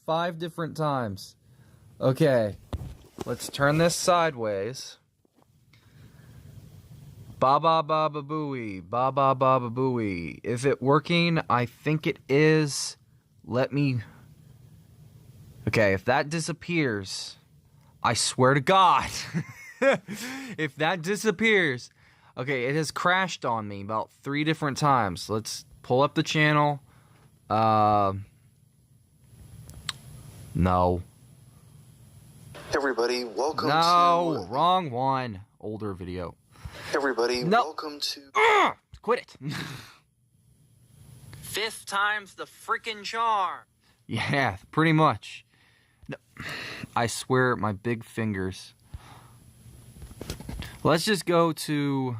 5 different times. Okay, let's turn this sideways. Ba ba ba ba booey, ba ba ba ba booey. Is it working? I think it is. Let me... Okay, if that disappears, I swear to God, if that disappears... Okay, it has crashed on me about 3 different times. Let's pull up the channel. No. Everybody, welcome to... No, wrong one. Older video. Everybody, welcome to... Quit it. 5th time's the freaking charm. Yeah, pretty much. No, I swear, my big fingers. Let's just go to...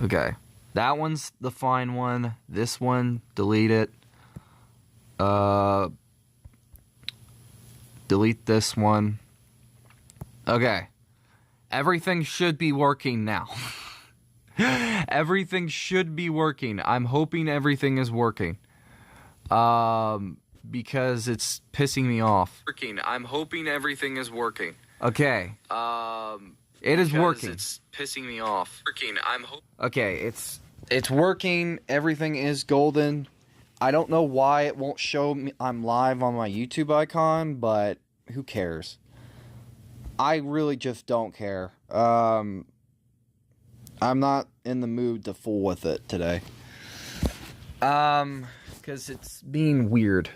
Okay, that one's the fine one. This one, delete it. Delete this one. Okay. Everything should be working now. Everything should be working. I'm hoping everything is working. Because it's pissing me off. I'm hoping everything is working. Okay. It is working. It's pissing me off. Okay, it's working. Everything is golden. I don't know why it won't show me I'm live on my YouTube icon, but who cares? I really just don't care. I'm not in the mood to fool with it today. Because it's being weird.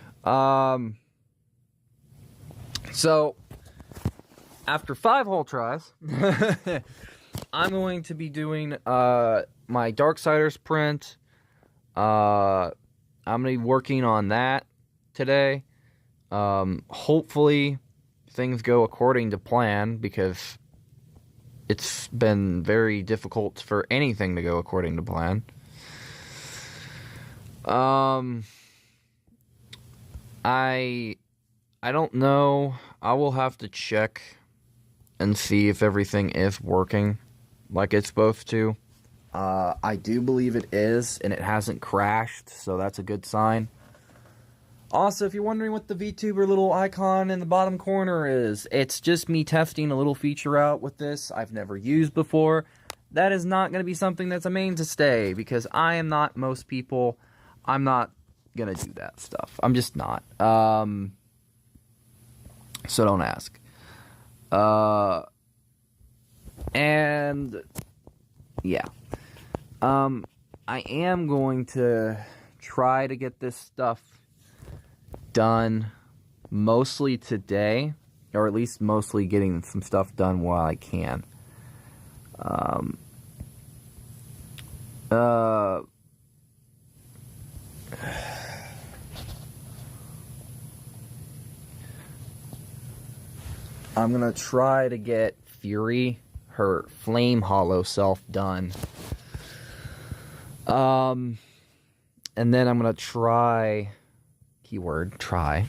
So, after 5 whole tries, I'm going to be doing my Darksiders print. I'm going to be working on that today. Hopefully things go according to plan, because it's been very difficult for anything to go according to plan. I don't know. I will have to check and see if everything is working like it's supposed to. I do believe it is, and it hasn't crashed, so that's a good sign. Also, if you're wondering what the VTuber little icon in the bottom corner is, it's just me testing a little feature out with this I've never used before. That is not going to be something that's a mainstay, because I am not most people. I'm not going to do that stuff. I'm just not. So don't ask. And yeah. I am going to try to get this stuff done mostly today, or at least mostly getting some stuff done while I can. I'm gonna try to get Fury, her flame hollow self, done. And then I'm gonna try, keyword, try,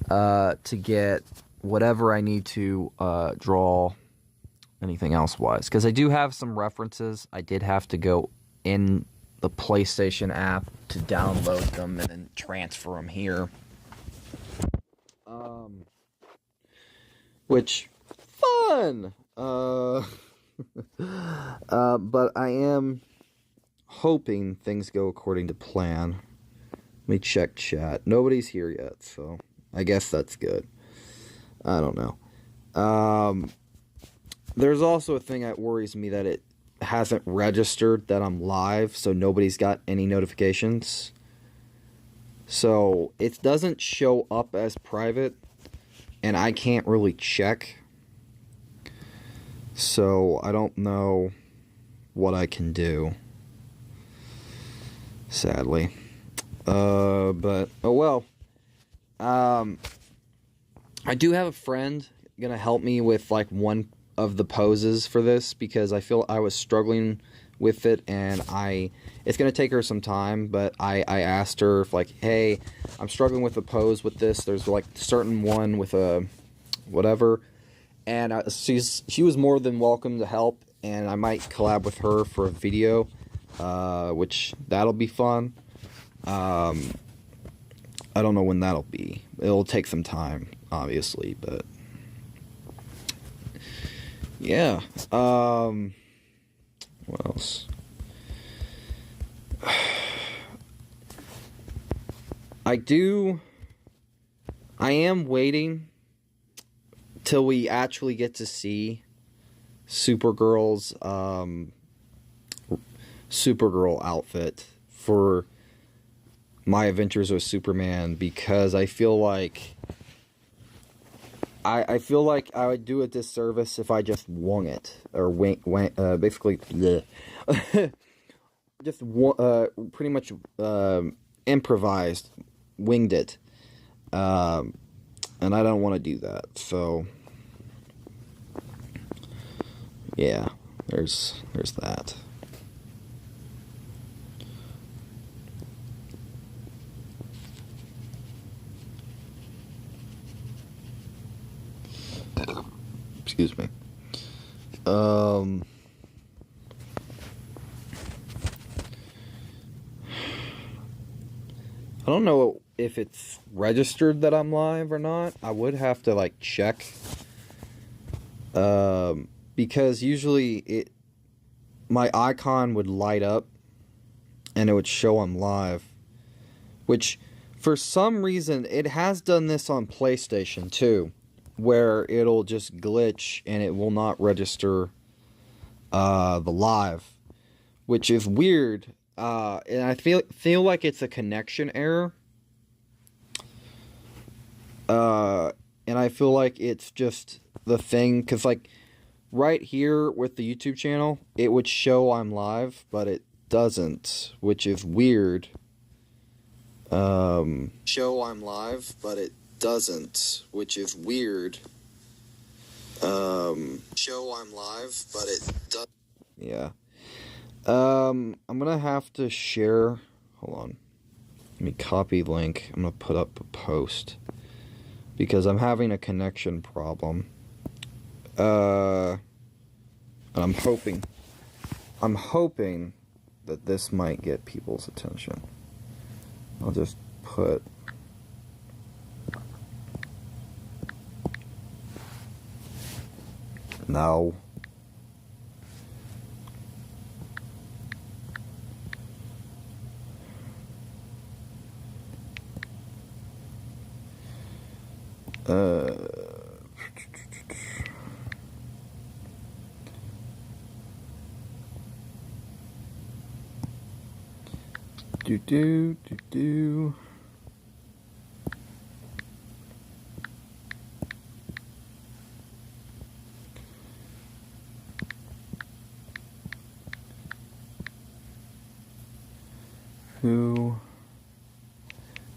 to get whatever I need to, draw anything else wise. Because I do have some references. I did have to go in the PlayStation app to download them and then transfer them here. Which, fun! But I am hoping things go according to plan. Let me check chat. Nobody's here yet, so I guess that's good. I don't know. There's also a thing that worries me, that it hasn't registered that I'm live, so nobody's got any notifications. So it doesn't show up as private, and I can't really check. So I don't know what I can do, sadly. But oh well. I do have a friend gonna help me with like one of the poses for this, because I feel I was struggling with it, and it's gonna take her some time, but I asked her if, like, hey, I'm struggling with a pose with this, there's like certain one with a whatever, and she was more than welcome to help, and I might collab with her for a video, which that'll be fun. I don't know when that'll be, it'll take some time, obviously, but yeah. What else? I am waiting till we actually get to see Supergirl's Supergirl outfit for My Adventures with Superman, because I feel like I feel like I would do a disservice if I just wung it, or basically bleh. Just pretty much improvised, winged it, and I don't want to do that. So yeah, there's that. Excuse me. I don't know if it's registered that I'm live or not. I would have to like check. Because usually my icon would light up and it would show I'm live. Which for some reason it has done this on PlayStation too, where it'll just glitch and it will not register the live, which is weird. And I feel like it's a connection error. And I feel like it's just the thing, because like right here with the YouTube channel, it would show I'm live, but it doesn't, which is weird. Show I'm live, but it doesn't, which is weird. Show I'm live, but it does. Yeah. I'm gonna have to share. Hold on. Let me copy link. I'm gonna put up a post because I'm having a connection problem. And I'm hoping that this might get people's attention. I'll just put. No. Do. Who?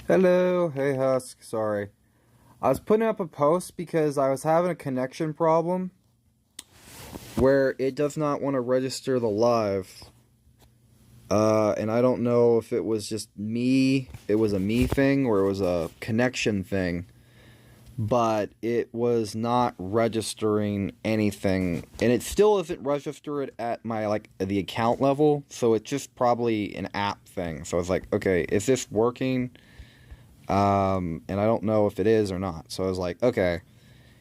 Hello, hey Husk, sorry. I was putting up a post because I was having a connection problem where it does not want to register the live. And I don't know if it was just me, it was a me thing, or it was a connection thing. But it was not registering anything. And it still isn't registered at my, like, the account level. So it's just probably an app thing. So I was like, okay, is this working? And I don't know if it is or not. So I was like, okay,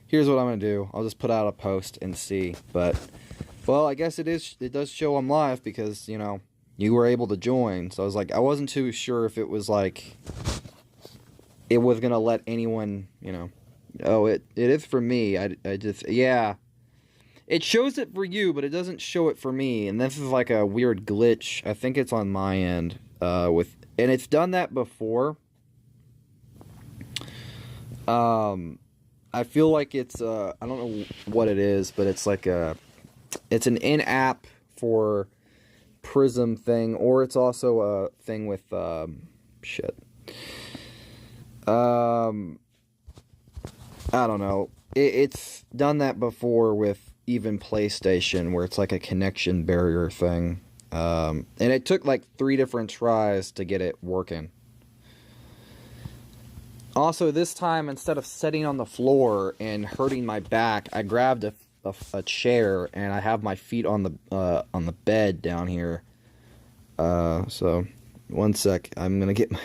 here's what I'm going to do. I'll just put out a post and see. But, well, I guess it does show I'm live because, you know, you were able to join. So I was like, I wasn't too sure if it was like, it was going to let anyone, you know. Oh, it is for me. I just, yeah. It shows it for you, but it doesn't show it for me. And this is like a weird glitch. I think it's on my end. And it's done that before. I feel like it's, I don't know what it is, but it's like it's an in-app for Prism thing, or it's also a thing with, shit. I don't know. It's done that before with even PlayStation, where it's like a connection barrier thing. And it took like 3 different tries to get it working. Also, this time, instead of sitting on the floor and hurting my back, I grabbed a chair, and I have my feet on the bed down here. So, one sec. I'm gonna get my...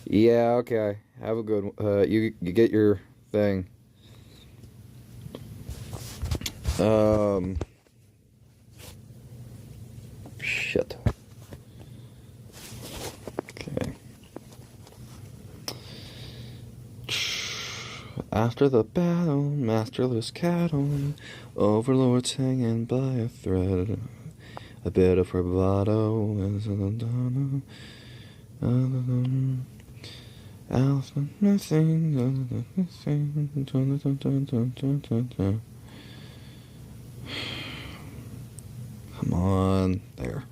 Yeah, okay. Have a good one. You get your thing. Shit. Okay. After the battle, masterless cattle, overlords hanging by a thread. A bit of bravado is nothing. Come on, there.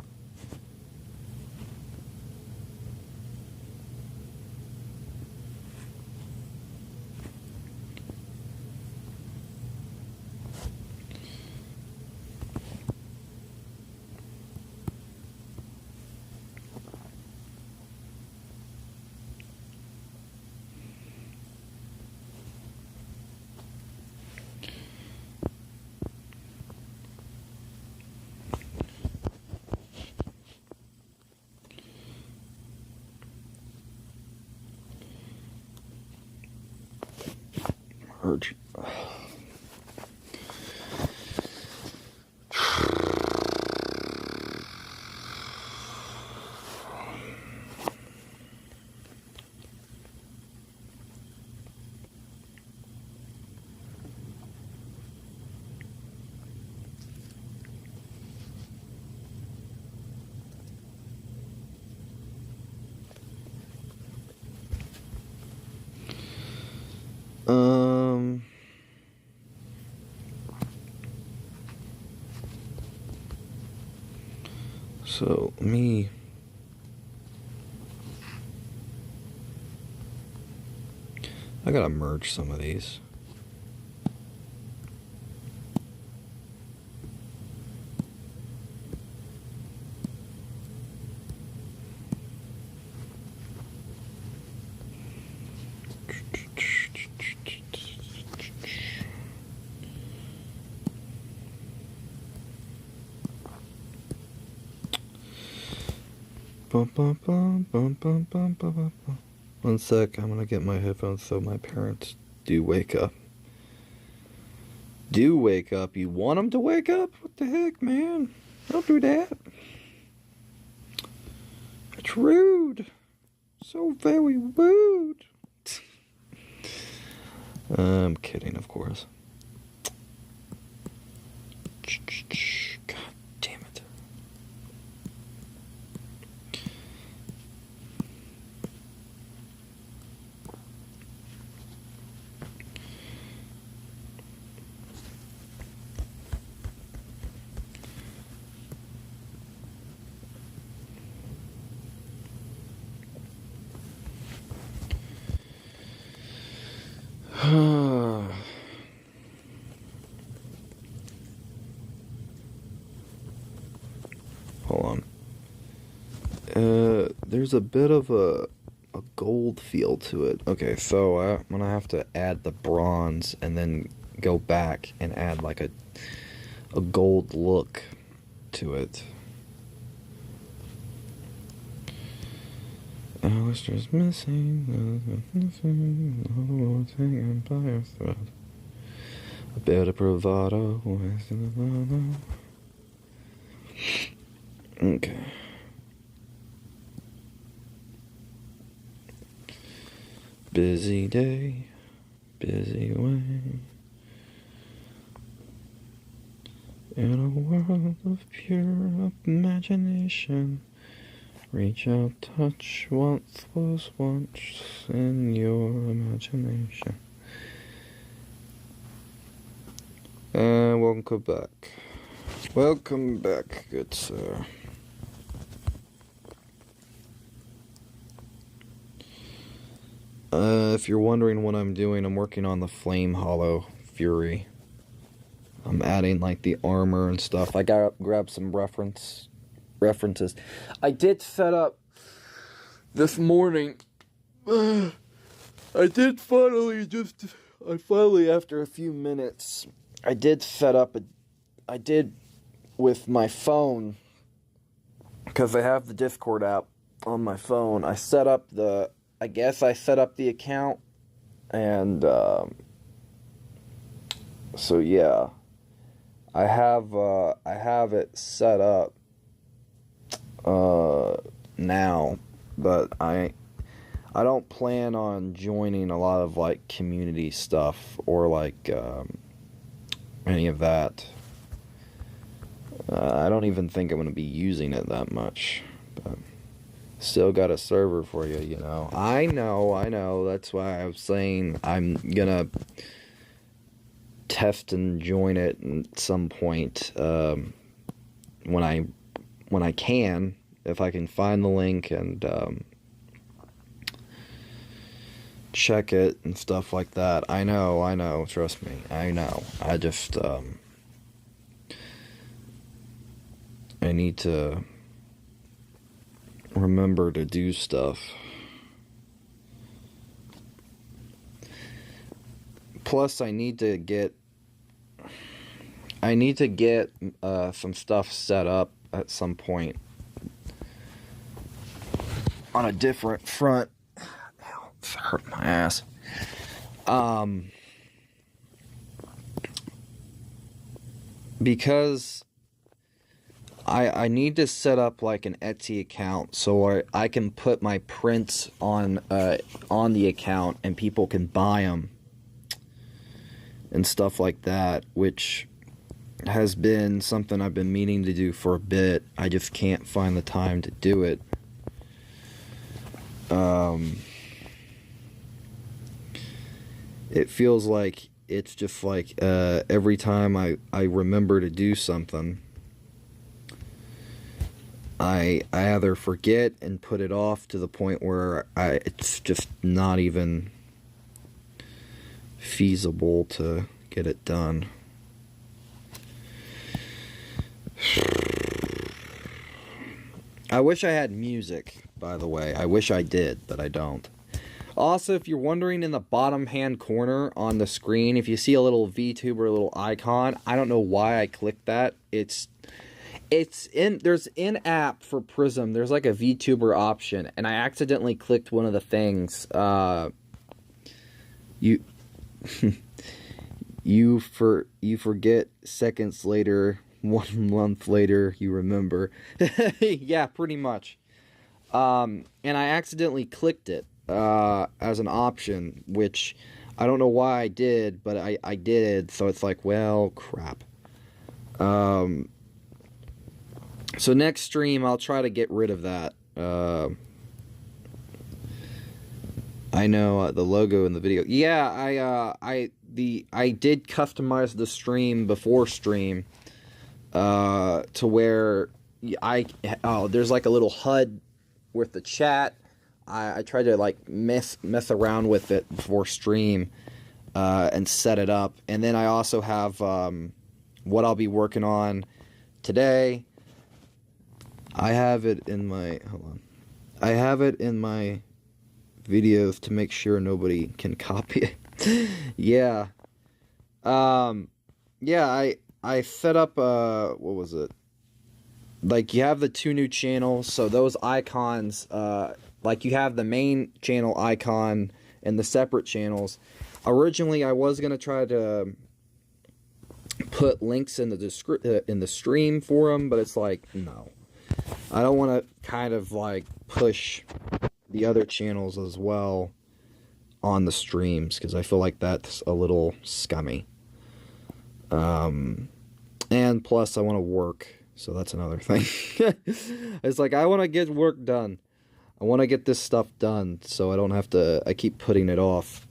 Urge. So, I gotta merge some of these. One sec, I'm gonna get my headphones so my parents do wake up. Do wake up? You want them to wake up? What the heck, man? Don't do that. It's rude. So very rude. I'm kidding, of course. God damn it. Hold on. There's a bit of a gold feel to it. Okay, so I'm gonna have to add the bronze and then go back and add like a gold look to it. Alistair's missing, hanging by a thread. A bit of bravado. Okay. Busy day, busy way. In a world of pure imagination, reach out, touch what was once in your imagination. And welcome back. Welcome back, good sir. If you're wondering what I'm doing, I'm working on the Flame Hollow Fury. I'm adding like the armor and stuff. I gotta grab some references. I did set up this morning. I finally after a few minutes, I did set up with my phone, because I have the Discord app on my phone. I set up the I guess I set up the account, and so yeah, I have it set up now, but I don't plan on joining a lot of like community stuff or like any of that. I don't even think I'm going to be using it that much, but still got a server for you, you know. I know. That's why I was saying I'm gonna test and join it at some point when I can, if I can find the link and check it and stuff like that. I know, trust me, I know. I just I need to remember to do stuff. Plus, I need to get some stuff set up at some point on a different front. Ow, it hurt my ass. Because I need to set up like an Etsy account so I can put my prints on the account and people can buy them and stuff like that, which has been something I've been meaning to do for a bit. I just can't find the time to do it. It feels like it's just like every time I remember to do something, I either forget and put it off to the point where it's just not even feasible to get it done. I wish I had music, by the way. I wish I did, but I don't. Also, if you're wondering, in the bottom hand corner on the screen, if you see a little VTuber, a little icon, I don't know why I clicked that. There's in-app for Prism, there's like a VTuber option, and I accidentally clicked one of the things. You forget seconds later, 1 month later, you remember. Yeah, pretty much. And I accidentally clicked it as an option, which I don't know why I did, but I did, so it's like, well, crap. So next stream, I'll try to get rid of that. I know the logo in the video. Yeah, I did customize the stream before stream to where there's like a little HUD with the chat. I tried to like mess around with it before stream and set it up. And then I also have what I'll be working on today. I have it in my videos to make sure nobody can copy it. Yeah. Yeah, I set up what was it? Like, you have the 2 new channels, so those icons, like you have the main channel icon and the separate channels. Originally, I was gonna try to put links in the stream for them, but it's like, no. I don't want to kind of like push the other channels as well on the streams, because I feel like that's a little scummy. And plus I want to work, so that's another thing. It's like, I want to get work done. I want to get this stuff done, so I don't have to, I keep putting it off.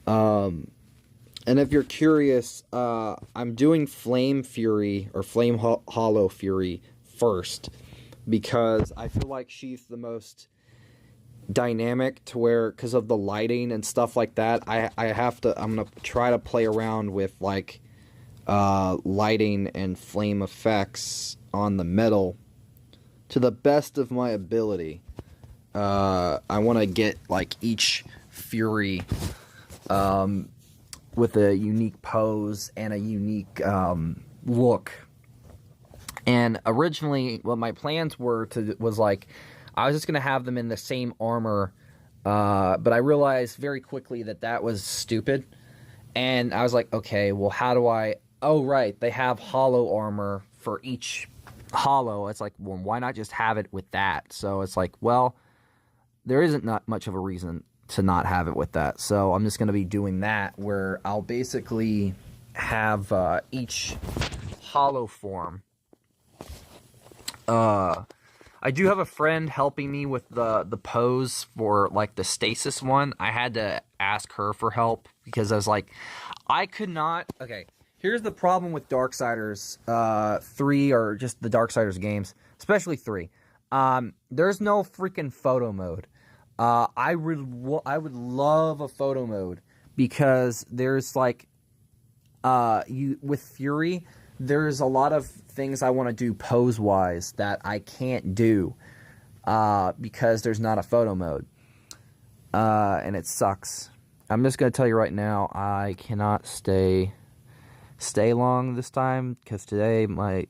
And if you're curious, I'm doing Flame Fury, or Flame Hollow Fury first, because I feel like she's the most dynamic, to where, because of the lighting and stuff like that, I'm gonna try to play around with like lighting and flame effects on the metal to the best of my ability. I want to get like each Fury with a unique pose and a unique look. And originally, what my plans was like, I was just going to have them in the same armor But I realized very quickly that was stupid. And I was like, okay, well, how do I... Oh, right, they have hollow armor for each hollow. It's like, well, why not just have it with that? So it's like, well, there isn't not much of a reason to not have it with that. So I'm just going to be doing that, where I'll basically have each hollow form. I do have a friend helping me with the pose for, like, the stasis one. I had to ask her for help because I was like, I could not... Okay, here's the problem with Darksiders 3, or just the Darksiders games, especially 3. There's no freaking photo mode. I would love a photo mode, because there's, like, with Fury, there's a lot of things I want to do pose-wise that I can't do because there's not a photo mode. And it sucks. I'm just going to tell you right now, I cannot stay long this time, because today my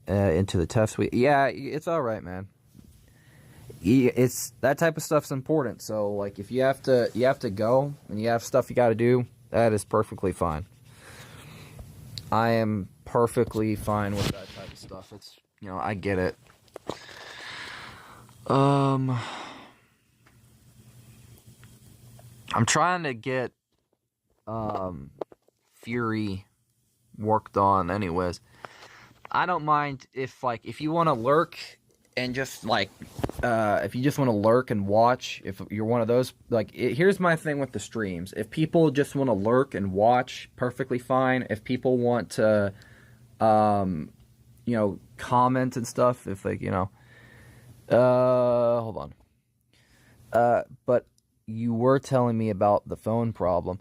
into the test week. Yeah, it's all right, man. It's that type of stuff's important. So, like, if you have to go and you have stuff you got to do, that is perfectly fine. I am perfectly fine with that type of stuff. It's, you know, I get it. I'm trying to get Fury worked on anyways. I don't mind if you want to lurk and just, like, if you just want to lurk and watch, if you're one of those, like, here's my thing with the streams. If people just want to lurk and watch, perfectly fine. If people want to, you know, comment and stuff, if, like, you know, hold on. But you were telling me about the phone problem.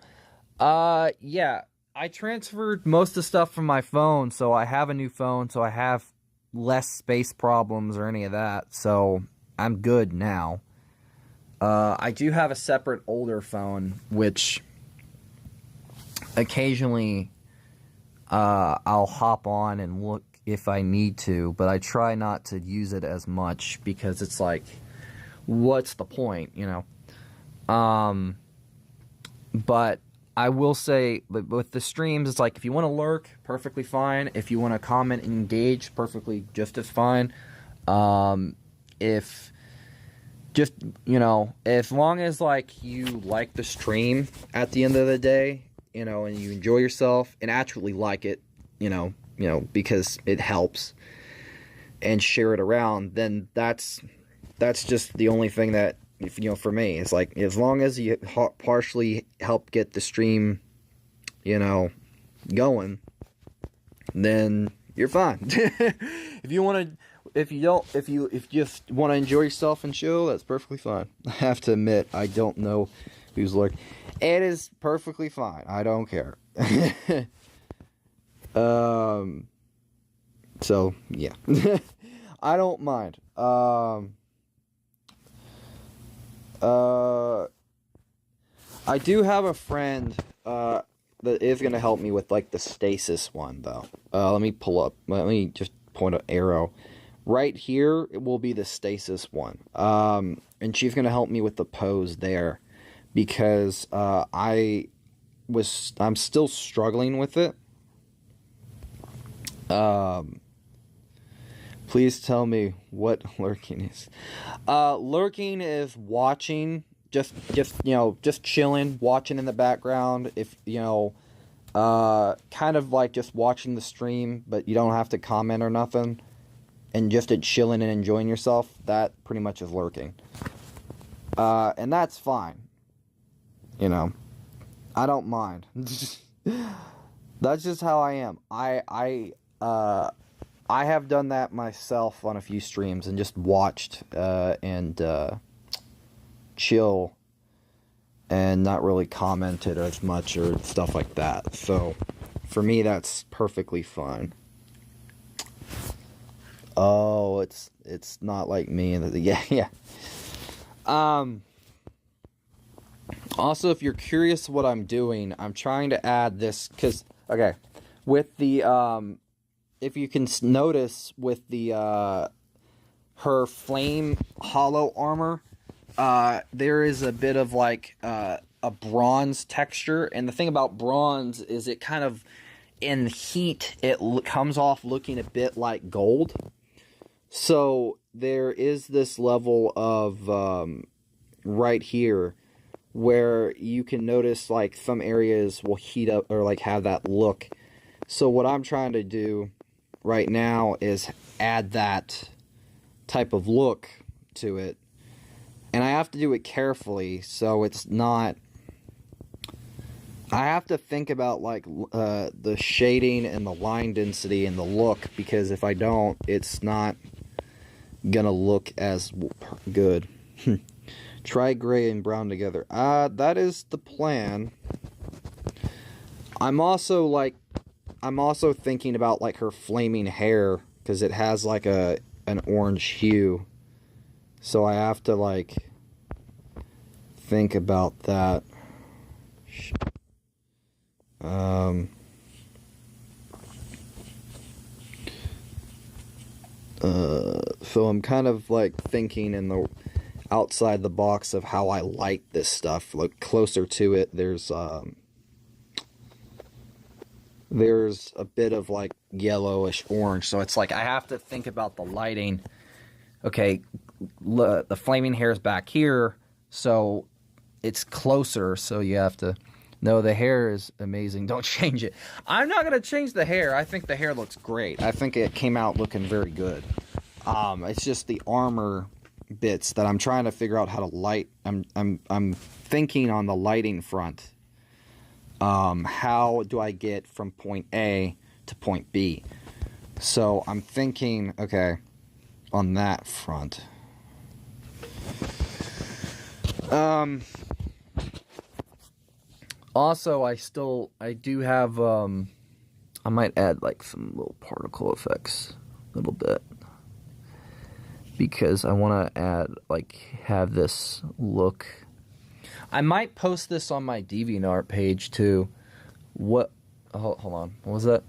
Yeah, I transferred most of the stuff from my phone, so I have a new phone, so I have less space problems or any of that, so I'm good now. I do have a separate older phone, which occasionally I'll hop on and look if I need to, but I try not to use it as much, because it's like, what's the point, you know? But I will say, with the streams, it's like, if you want to lurk, perfectly fine. If you want to comment and engage, perfectly just as fine. If just, you know, as long as, like, you like the stream at the end of the day, you know, and you enjoy yourself and actually like it, you know, because it helps, and share it around, then that's just the only thing that, you know, for me, it's like, as long as you partially help get the stream, you know, going, then you're fine. If you just want to enjoy yourself and chill, that's perfectly fine. I have to admit, I don't know who's looking. It is perfectly fine. I don't care. So yeah. I don't mind. I do have a friend that is going to help me with, like, the stasis one, though. Let me pull up. Let me just point an arrow. Right here, it will be the stasis one. And she's going to help me with the pose there, because I'm still struggling with it. Please tell me what lurking is. Lurking is watching, just you know, just chilling, watching in the background. If, you know, kind of like just watching the stream, but you don't have to comment or nothing, and just chilling and enjoying yourself. That pretty much is lurking. And that's fine. You know, I don't mind. That's just how I am. I have done that myself on a few streams, and just watched and chill, and not really commented as much or stuff like that. So for me, that's perfectly fine. Oh, it's not like me. Yeah. Also, if you're curious what I'm doing, I'm trying to add this, because, okay, with the if you can notice with the her flame hollow armor, there is a bit of like a bronze texture, and the thing about bronze is it kind of, in heat, it comes off looking a bit like gold. So there is this level of right here where you can notice like some areas will heat up or like have that look. So what I'm trying to do right now is add that type of look to it, and I have to do it carefully, so it's not, I have to think about like the shading and the line density and the look, because if I don't, it's not gonna look as good. Try gray and brown together. That is the plan. I'm also thinking about like her flaming hair, because it has like an orange hue. So I have to like think about that. So I'm kind of like thinking in the outside the box of how I light this stuff. Look closer to it. There's a bit of like yellowish orange, so it's like I have to think about the lighting. Okay, the flaming hair is back here, so it's closer, so you have to... No, the hair is amazing. Don't change it. I'm not going to change the hair. I think the hair looks great. I think it came out looking very good. It's just the armor bits that I'm trying to figure out how to light. I'm thinking on the lighting front. How do I get from point A to point B? So I'm thinking, okay, on that front. Also, I do have, I might add like some little particle effects, a little bit, because I want to add, like, have this look. I might post this on my DeviantArt page too. Hold on, what was that?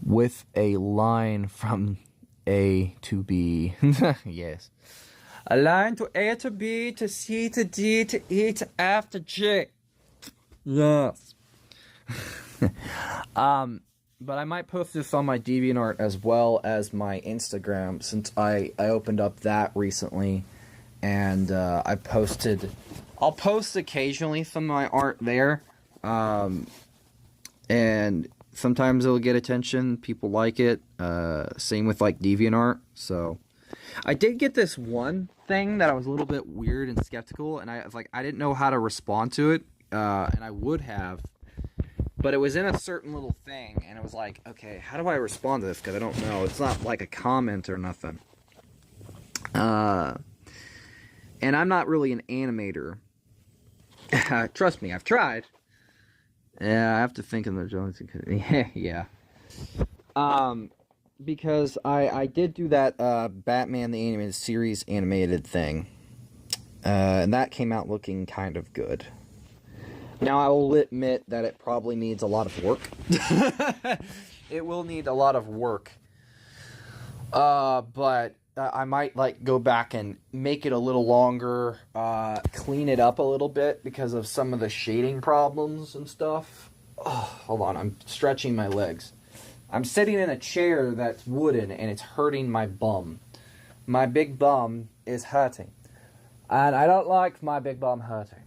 With a line from A to B. Yes. A line to A to B to C to D to E to F to G. Yes. But I might post this on my DeviantArt as well as my Instagram, since I opened up that recently, and I'll post occasionally some of my art there, and sometimes it'll get attention, people like it, same with like DeviantArt. So I did get this one thing that I was a little bit weird and skeptical, and I was like, I didn't know how to respond to it, and I would have, but it was in a certain little thing, and it was like, okay, how do I respond to this? Because I don't know. It's not like a comment or nothing. And I'm not really an animator. Trust me, I've tried. Yeah, I have to think of the Jones. Yeah. Because I did do that Batman the Animated Series animated thing. And that came out looking kind of good. Now, I will admit that it probably needs a lot of work. It will need a lot of work. But I might like go back and make it a little longer, clean it up a little bit because of some of the shading problems and stuff. Oh, hold on, I'm stretching my legs. I'm sitting in a chair that's wooden and it's hurting my bum. My big bum is hurting. And I don't like my big bum hurting.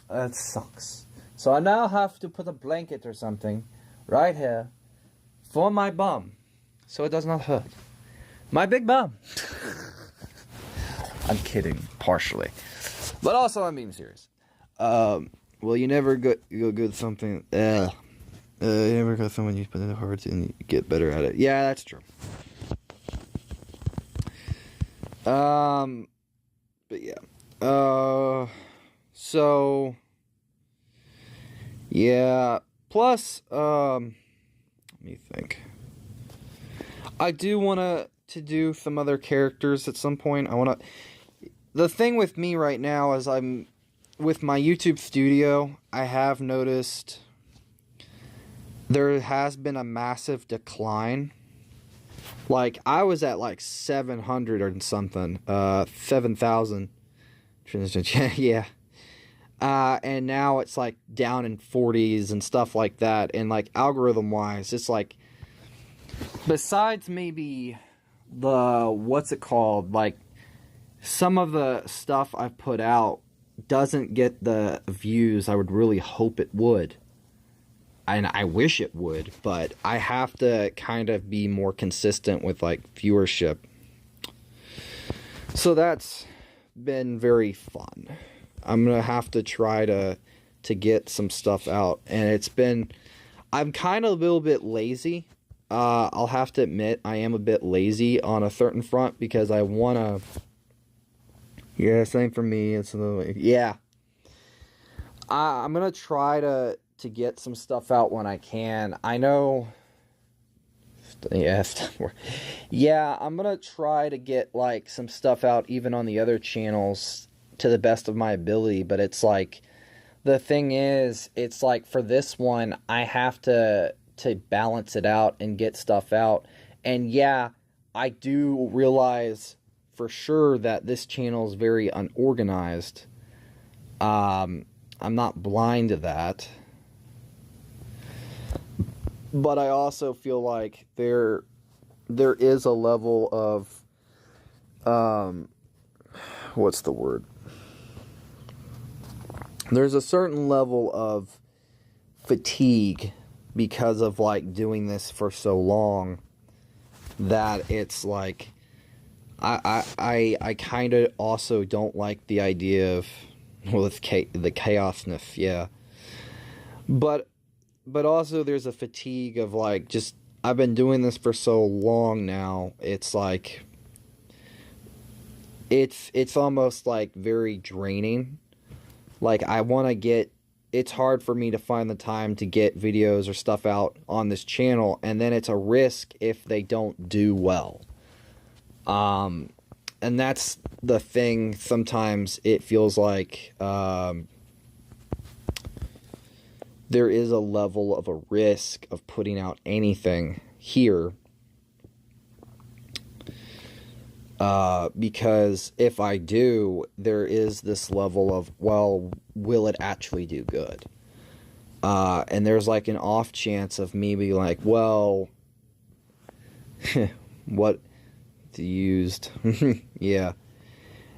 That sucks. So I now have to put a blanket or something right here for my bum so it does not hurt. My big bum. I'm kidding, partially. But also I'm being serious. Well, you never go good at something. You never got someone you put in the heart and you get better at it. Yeah, that's true. But yeah. So yeah. Plus, let me think. I do want to do some other characters at some point. The thing with me right now is with my YouTube studio, I have noticed there has been a massive decline Like, I was at like 700 or something, 7,000. Yeah. And now it's like down in 40s and stuff like that. And like algorithm wise, it's like, besides maybe the, what's it called? Like, some of the stuff I've put out doesn't get the views I would really hope it would. And I wish it would, but I have to kind of be more consistent with like viewership. So that's been very fun. I'm gonna have to try to get some stuff out, and I'm kind of a little bit lazy. I'll have to admit I am a bit lazy on a certain front because I wanna. Yeah, same for me. It's a little, yeah. I'm gonna try to get some stuff out when I can. I know. Yeah, I'm gonna try to get like some stuff out even on the other channels to the best of my ability, but it's like, the thing is, it's like for this one I have to balance it out and get stuff out. And yeah, I do realize for sure that this channel is very unorganized. I'm not blind to that. But I also feel like there is a level of what's the word? There's a certain level of fatigue because of like doing this for so long that it's like I kind of also don't like the idea of, well, it's the chaosness, yeah. But also there's a fatigue of like, just, I've been doing this for so long now, it's like, it's almost like very draining. Like, I want to get, it's hard for me to find the time to get videos or stuff out on this channel, and then it's a risk if they don't do well. And that's the thing, sometimes it feels like, there is a level of a risk of putting out anything here. Because if I do, there is this level of, well, will it actually do good? And there's like an off chance of maybe like, well, what used? Yeah.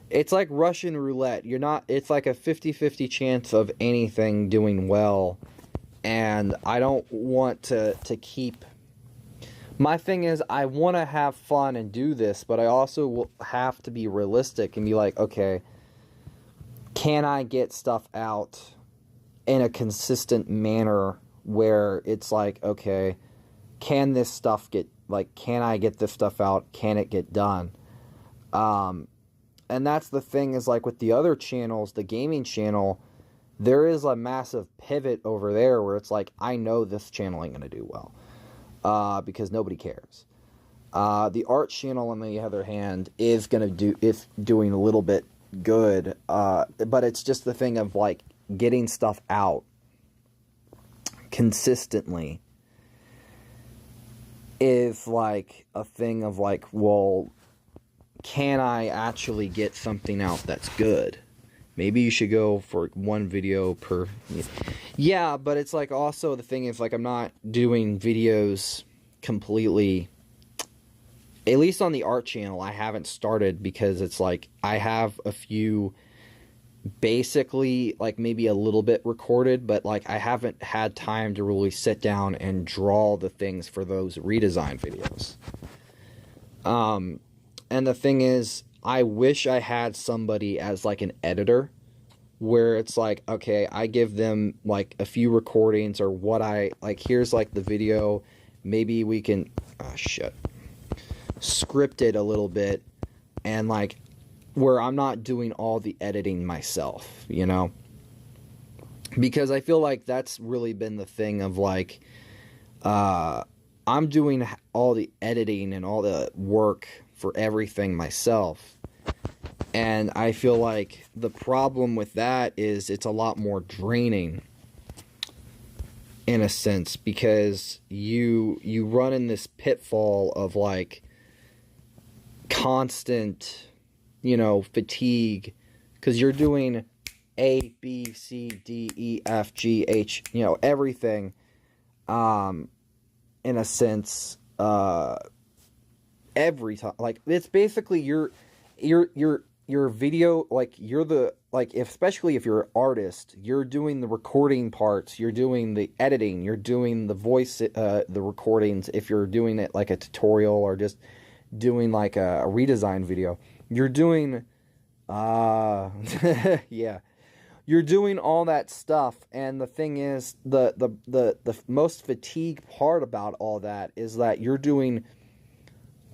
It's like Russian roulette. It's like a 50-50 chance of anything doing well. And I don't want to keep... My thing is, I want to have fun and do this, but I also will have to be realistic and be like, okay, can I get stuff out in a consistent manner where it's like, okay, can this stuff get, like, can I get this stuff out? Can it get done? And that's the thing, is like with the other channels, the gaming channel, there is a massive pivot over there where it's like, I know this channel ain't going to do well. Because nobody cares. The art channel, on the other hand, is doing a little bit good, but it's just the thing of like getting stuff out consistently is like a thing of like, well, can I actually get something out that's good? Maybe you should go for one video per... Yeah, but it's like also the thing is like I'm not doing videos completely... At least on the art channel, I haven't started because it's like I have a few basically like maybe a little bit recorded, but like I haven't had time to really sit down and draw the things for those redesign videos. And the thing is, I wish I had somebody as like an editor where it's like, okay, I give them like a few recordings or what I like, here's like the video, maybe we can script it a little bit, and like where I'm not doing all the editing myself, you know, because I feel like that's really been the thing of like I'm doing all the editing and all the work for everything myself. And I feel like the problem with that is it's a lot more draining in a sense, because you run in this pitfall of like, constant, you know, fatigue, because you're doing A, B, C, D, E, F, G, H, you know, everything, in a sense, every time. Like, it's basically your video, like, you're the, like, especially if you're an artist, you're doing the recording parts, you're doing the editing, you're doing the voice, the recordings, if you're doing it like a tutorial or just doing like a redesign video, you're doing, yeah, you're doing all that stuff. And the thing is, the most fatigue part about all that is that you're doing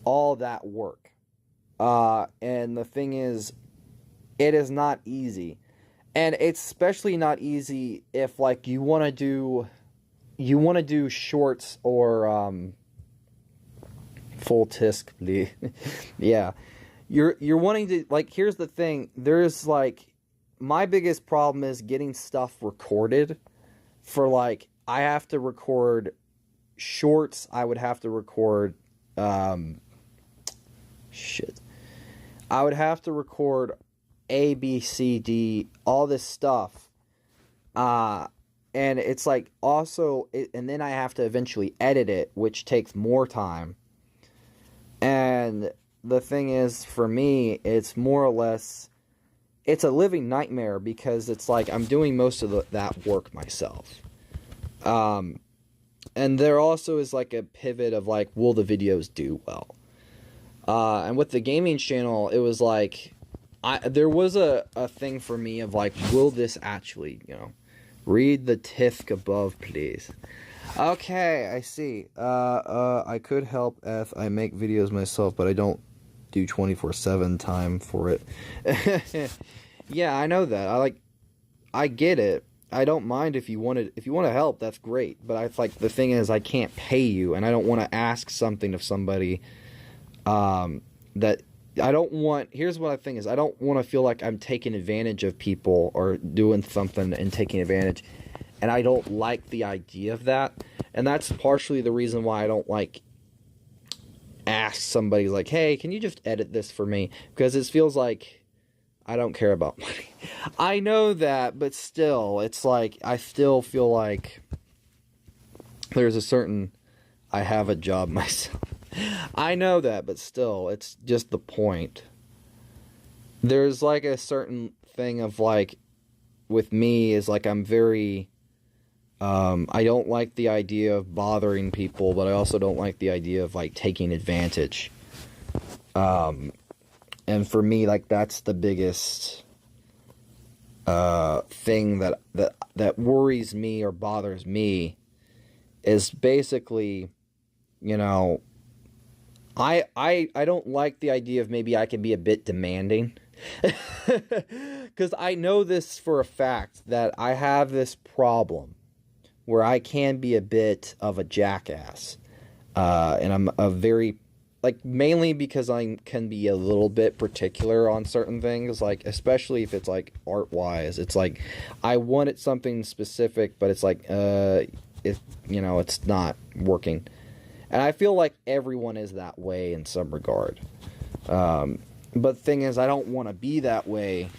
all that work. And the thing is, it is not easy. And it's especially not easy if, like, you want to do shorts or full tisk, please. Yeah. You're wanting to, like, here's the thing. There's, like, my biggest problem is getting stuff recorded for, like, I have to record shorts. I would have to record, shit. I would have to record A, B, C, D, all this stuff. And it's like also, and then I have to eventually edit it, which takes more time. And the thing is, for me, it's more or less, it's a living nightmare because it's like I'm doing most of that work myself. And there also is like a pivot of like, will the videos do well? And with the gaming channel, it was like, there was a thing for me of like, will this actually, you know, read the tisk above, please. Okay, I see. I could help if I make videos myself, but I don't do 24/7 time for it. Yeah, I know that. I get it. I don't mind if you want to help, that's great. But I like, the thing is, I can't pay you, and I don't want to ask something of somebody that I don't want. Here's what I think is, I don't want to feel like I'm taking advantage of people or doing something and taking advantage, and I don't like the idea of that. And that's partially the reason why I don't like ask somebody like, hey, can you just edit this for me? Because it feels like I don't care about money. I know that, but still, it's like, I still feel like there's a certain, I have a job myself. I know that, but still, it's just the point. There's like a certain thing of like, with me, is like, I'm very, I don't like the idea of bothering people, but I also don't like the idea of like taking advantage. And for me, like, that's the biggest thing that worries me or bothers me, is basically, you know, I don't like the idea of maybe I can be a bit demanding. Because I know this for a fact, that I have this problem where I can be a bit of a jackass. And I'm a very, like, mainly because I can be a little bit particular on certain things, like, especially if it's like art-wise. It's like, I wanted something specific, but it's like, if, you know, it's not working. And I feel like everyone is that way in some regard. But the thing is, I don't want to be that way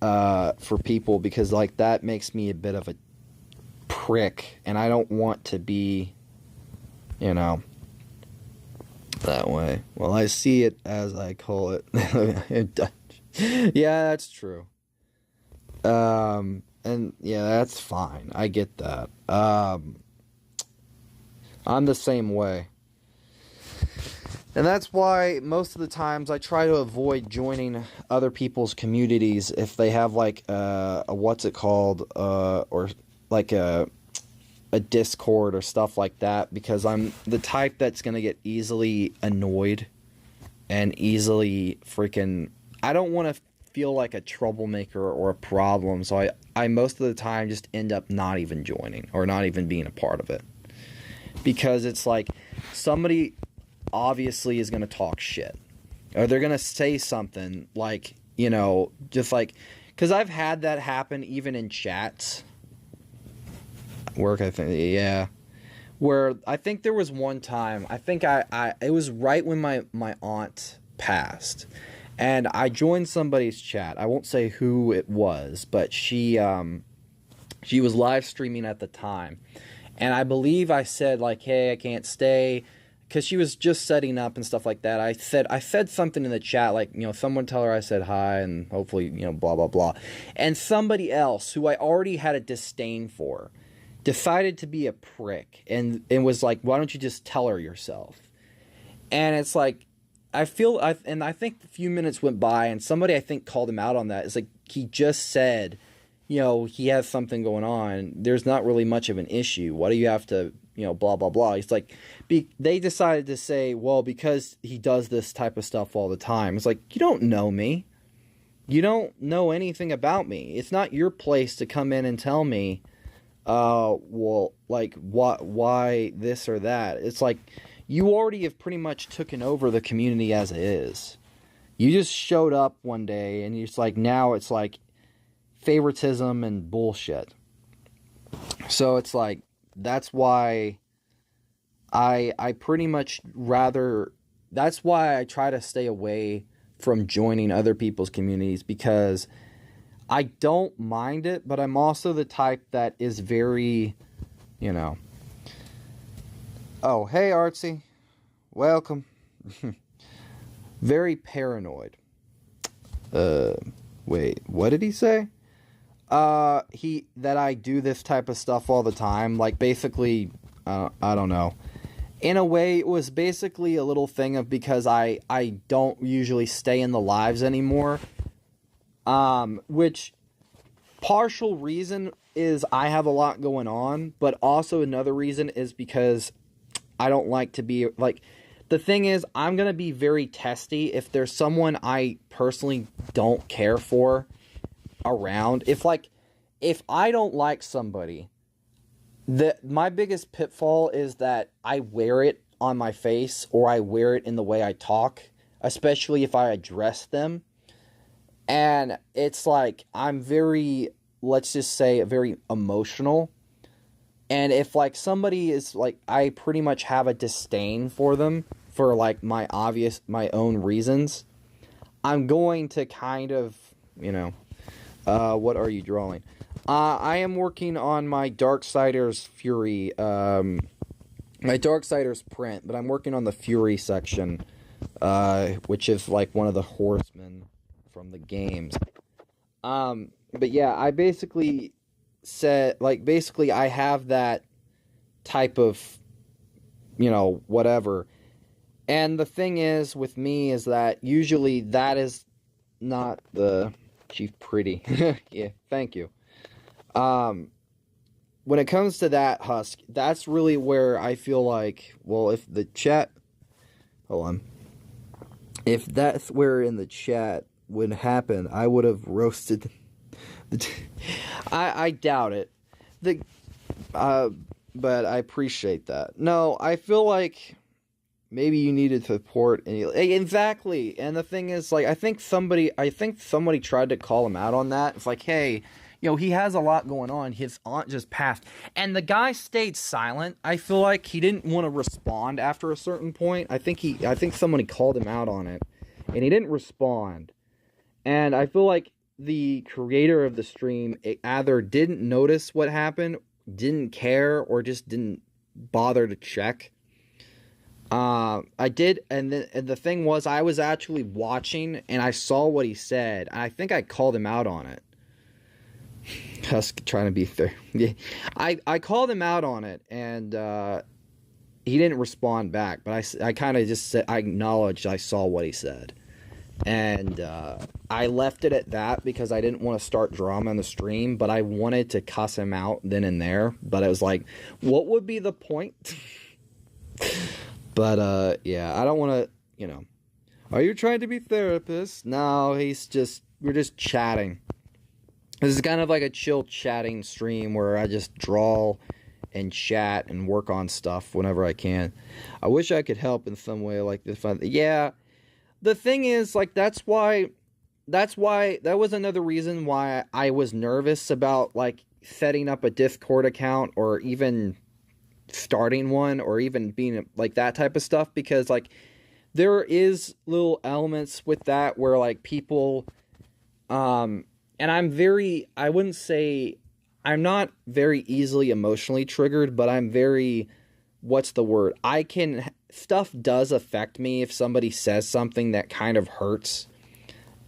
for people, because, like, that makes me a bit of a prick, and I don't want to be, you know, that way. Well, I see it as I call it in Dutch. Yeah, that's true. And yeah, that's fine. I get that. I'm the same way. And that's why most of the times I try to avoid joining other people's communities if they have like a what's it called, or like a Discord or stuff like that, because I'm the type that's gonna get easily annoyed and easily freaking, I don't want to feel like a troublemaker or a problem, so I most of the time just end up not even joining or not even being a part of it, because it's like somebody obviously is going to talk shit, or they're going to say something like, you know, just like, because I've had that happen even in chats. Work, I think, yeah. Where I think there was one time, I think it was right when my aunt passed. And I joined somebody's chat. I won't say who it was, but she was live streaming at the time. And I believe I said, like, hey, I can't stay, because she was just setting up and stuff like that. I said something in the chat, like, someone tell her I said hi, and hopefully, blah, blah, blah. And somebody else, who I already had a disdain for, decided to be a prick, and was like, why don't you just tell her yourself? And it's like, I think a few minutes went by, and somebody, I think, called him out on that. It's like, he just said, he has something going on. There's not really much of an issue. Why do you have to, blah, blah, blah. He's like, they decided to say, well, because he does this type of stuff all the time. It's like, you don't know me. You don't know anything about me. It's not your place to come in and tell me, well, like, why this or that. It's like, you already have pretty much taken over the community as it is. You just showed up one day, and it's like, now it's like favoritism and bullshit. So it's like, that's why I pretty much that's why I try to stay away from joining other people's communities, because I don't mind it, but I'm also the type that is very, oh, hey, Artsy. Welcome. Very paranoid. Wait, what did he say? That I do this type of stuff all the time. Like, basically, I don't know. In a way, it was basically a little thing of, because I don't usually stay in the lives anymore. Which, partial reason is I have a lot going on, but also another reason is because I don't like to be, like, the thing is, I'm going to be very testy if there's someone I personally don't care for around. If I don't like somebody, my biggest pitfall is that I wear it on my face, or I wear it in the way I talk, especially if I address them. And it's like, I'm very, let's just say, very emotional. And if, like, somebody is, like, I pretty much have a disdain for them for, like, my own reasons, I'm going to kind of, what are you drawing? I am working on my Darksiders Fury, my Darksiders print, but I'm working on the Fury section, which is, like, one of the horsemen from the games. But yeah, I basically said, like, basically I have that type of, whatever. And the thing is with me is that usually that is not the Chief Pretty. Yeah, thank you. When it comes to that, Husk, that's really where I feel like, well, if the chat, hold on, if that's where in the chat would happen, I would have roasted I doubt it. But I appreciate that. No, I feel like maybe you needed support. Exactly. And the thing is, like, I think somebody tried to call him out on that. It's like, hey, he has a lot going on. His aunt just passed. And the guy stayed silent. I feel like he didn't want to respond after a certain point. I think somebody called him out on it, and he didn't respond. And I feel like the creator of the stream either didn't notice what happened, didn't care, or just didn't bother to check. I did, and the thing was, I was actually watching, and I saw what he said, and I think I called him out on it. Husk trying to be fair. Yeah, I called him out on it, and he didn't respond back, but I kind of just said, I acknowledged I saw what he said. And I left it at that because I didn't want to start drama in the stream, but I wanted to cuss him out then and there. But I was like, what would be the point? But yeah, I don't want to, are you trying to be therapist? No, we're just chatting. This is kind of like a chill chatting stream where I just draw and chat and work on stuff whenever I can. I wish I could help in some way, like this. Yeah. The thing is, like, that was another reason why I was nervous about, like, setting up a Discord account or even starting one or even being, like, that type of stuff. Because, like, there is little elements with that where like people, and I wouldn't say, I'm not very easily emotionally triggered, but I'm very, what's the word? Stuff does affect me if somebody says something that kind of hurts,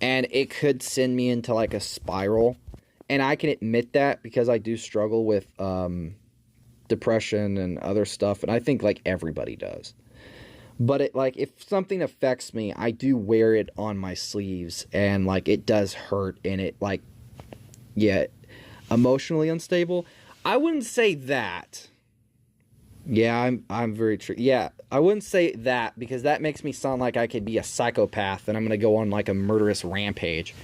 and it could send me into like a spiral. And I can admit that because I do struggle with depression and other stuff, and I think like everybody does. But if something affects me, I do wear it on my sleeves, and like it does hurt, and it emotionally unstable. I wouldn't say that. Yeah, I'm very true. Yeah, I wouldn't say that because that makes me sound like I could be a psychopath and I'm gonna go on like a murderous rampage.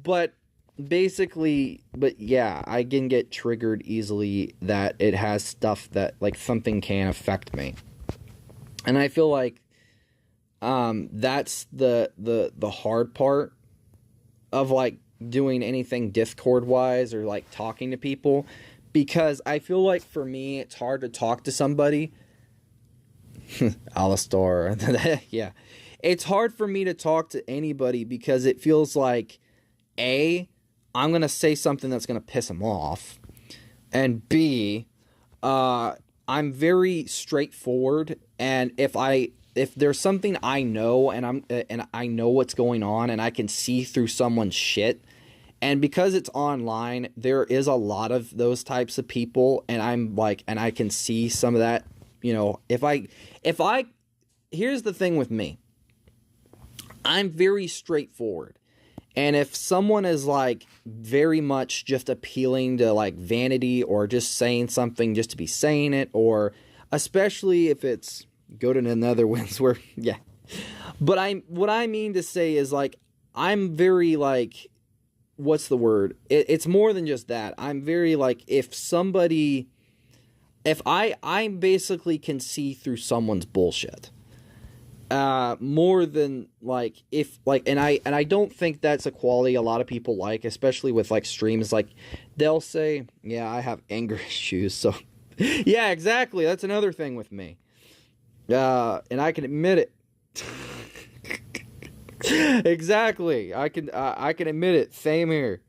But basically, yeah, I can get triggered easily that it has stuff that like something can affect me. And I feel like that's the hard part of like doing anything Discord wise or like talking to people, because I feel like for me it's hard to talk to somebody. Alistar. Yeah. It's hard for me to talk to anybody because it feels like A, I'm going to say something that's going to piss them off, and B, I'm very straightforward, and if there's something I know and I know what's going on and I can see through someone's shit, and because it's online, there is a lot of those types of people, and I can see some of that, here's the thing with me. I'm very straightforward. And if someone is like very much just appealing to like vanity or just saying something just to be saying it, or especially if it's go to the Netherlands where, yeah. But what I mean to say is like, I'm very like, what's the word? It's more than just that. I'm very like, if I basically can see through someone's bullshit. More than like and I don't think that's a quality a lot of people like, especially with like streams. Like they'll say, yeah, I have anger issues, so yeah, exactly, that's another thing with me, and I can admit it. Exactly, I can admit it. Same here.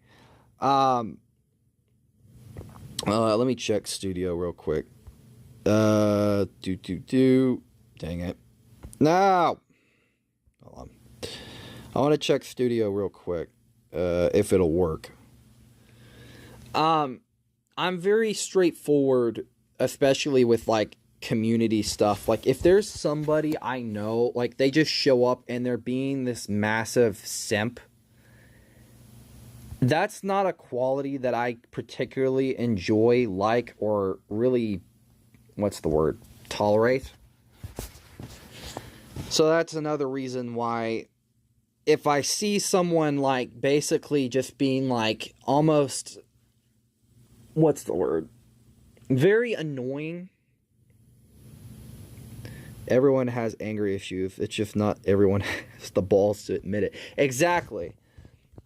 Let me check studio real quick. Dang it. No! Hold on. I want to check studio real quick, if it'll work. I'm very straightforward, especially with, like, community stuff. Like, if there's somebody I know, like, they just show up and they're being this massive simp, that's not a quality that I particularly enjoy, like, or really, what's the word, tolerate. So that's another reason why if I see someone like basically just being like almost, what's the word, very annoying. Everyone has anger issues. It's just not everyone has the balls to admit it. Exactly.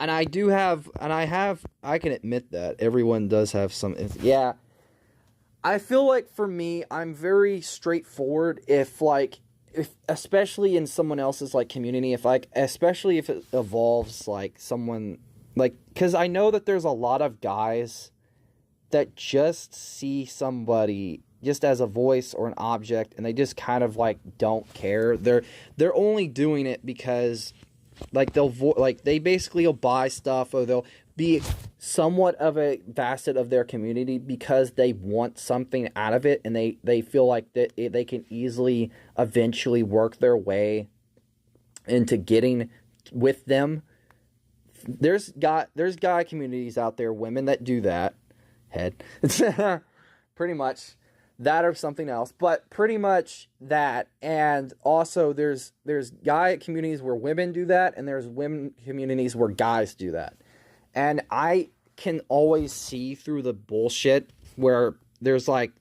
And I can admit that everyone does have some, yeah. I feel like for me, I'm very straightforward especially in someone else's like community, especially if it involves like someone like, because I know that there's a lot of guys that just see somebody just as a voice or an object, and they just kind of like don't care. They're only doing it because like they basically will buy stuff, or they'll be somewhat of a facet of their community because they want something out of it, and they feel like that they can easily eventually work their way into getting with them. There's guy communities out there, women that do that. Pretty much that or something else, but pretty much that. And also there's guy communities where women do that, and there's women communities where guys do that. And I can always see through the bullshit where there's like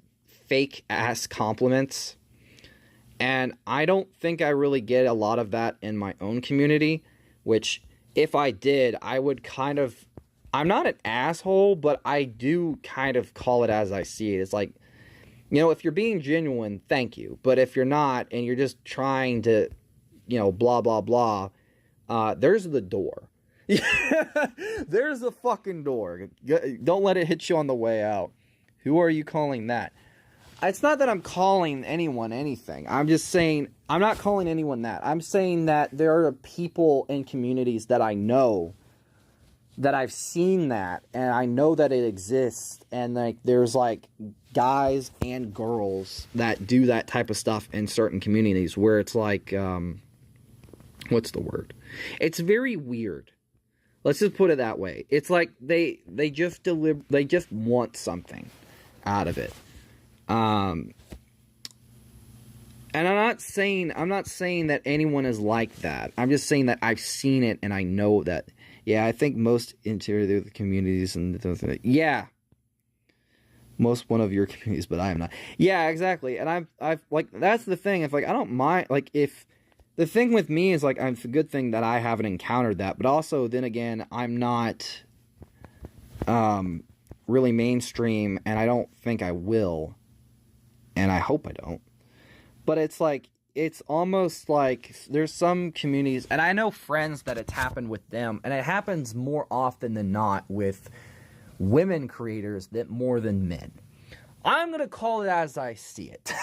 fake ass compliments. And I don't think I really get a lot of that in my own community, which if I did, I would kind of, I'm not an asshole, but I do kind of call it as I see it. It's like, You know, if you're being genuine, thank you. But if you're not, and you're just trying to, you know, blah, blah, blah, there's the door. There's the fucking door. Don't let it hit you on the way out. Who are you calling that? It's not that I'm calling anyone anything. I'm just saying, I'm not calling anyone that. I'm saying that there are people in communities that I know, that I've seen that, and I know that it exists, and like there's like guys and girls that do that type of stuff in certain communities where it's like, what's the word? It's very weird. Let's just put it that way. It's like they just want something out of it. And I'm not saying that anyone is like that. I'm just saying that I've seen it and I know that. Yeah, I think most interior communities and yeah, most one of your communities, but I am not. Yeah, exactly. And I've like, that's the thing. If like I don't mind, like if the thing with me is like it's a good thing that I haven't encountered that, but also then again I'm not really mainstream, and I don't think I will. And I hope I don't. But it's like, it's almost like there's some communities, and I know friends that it's happened with them, and it happens more often than not with women creators that more than men. I'm going to call it as I see it.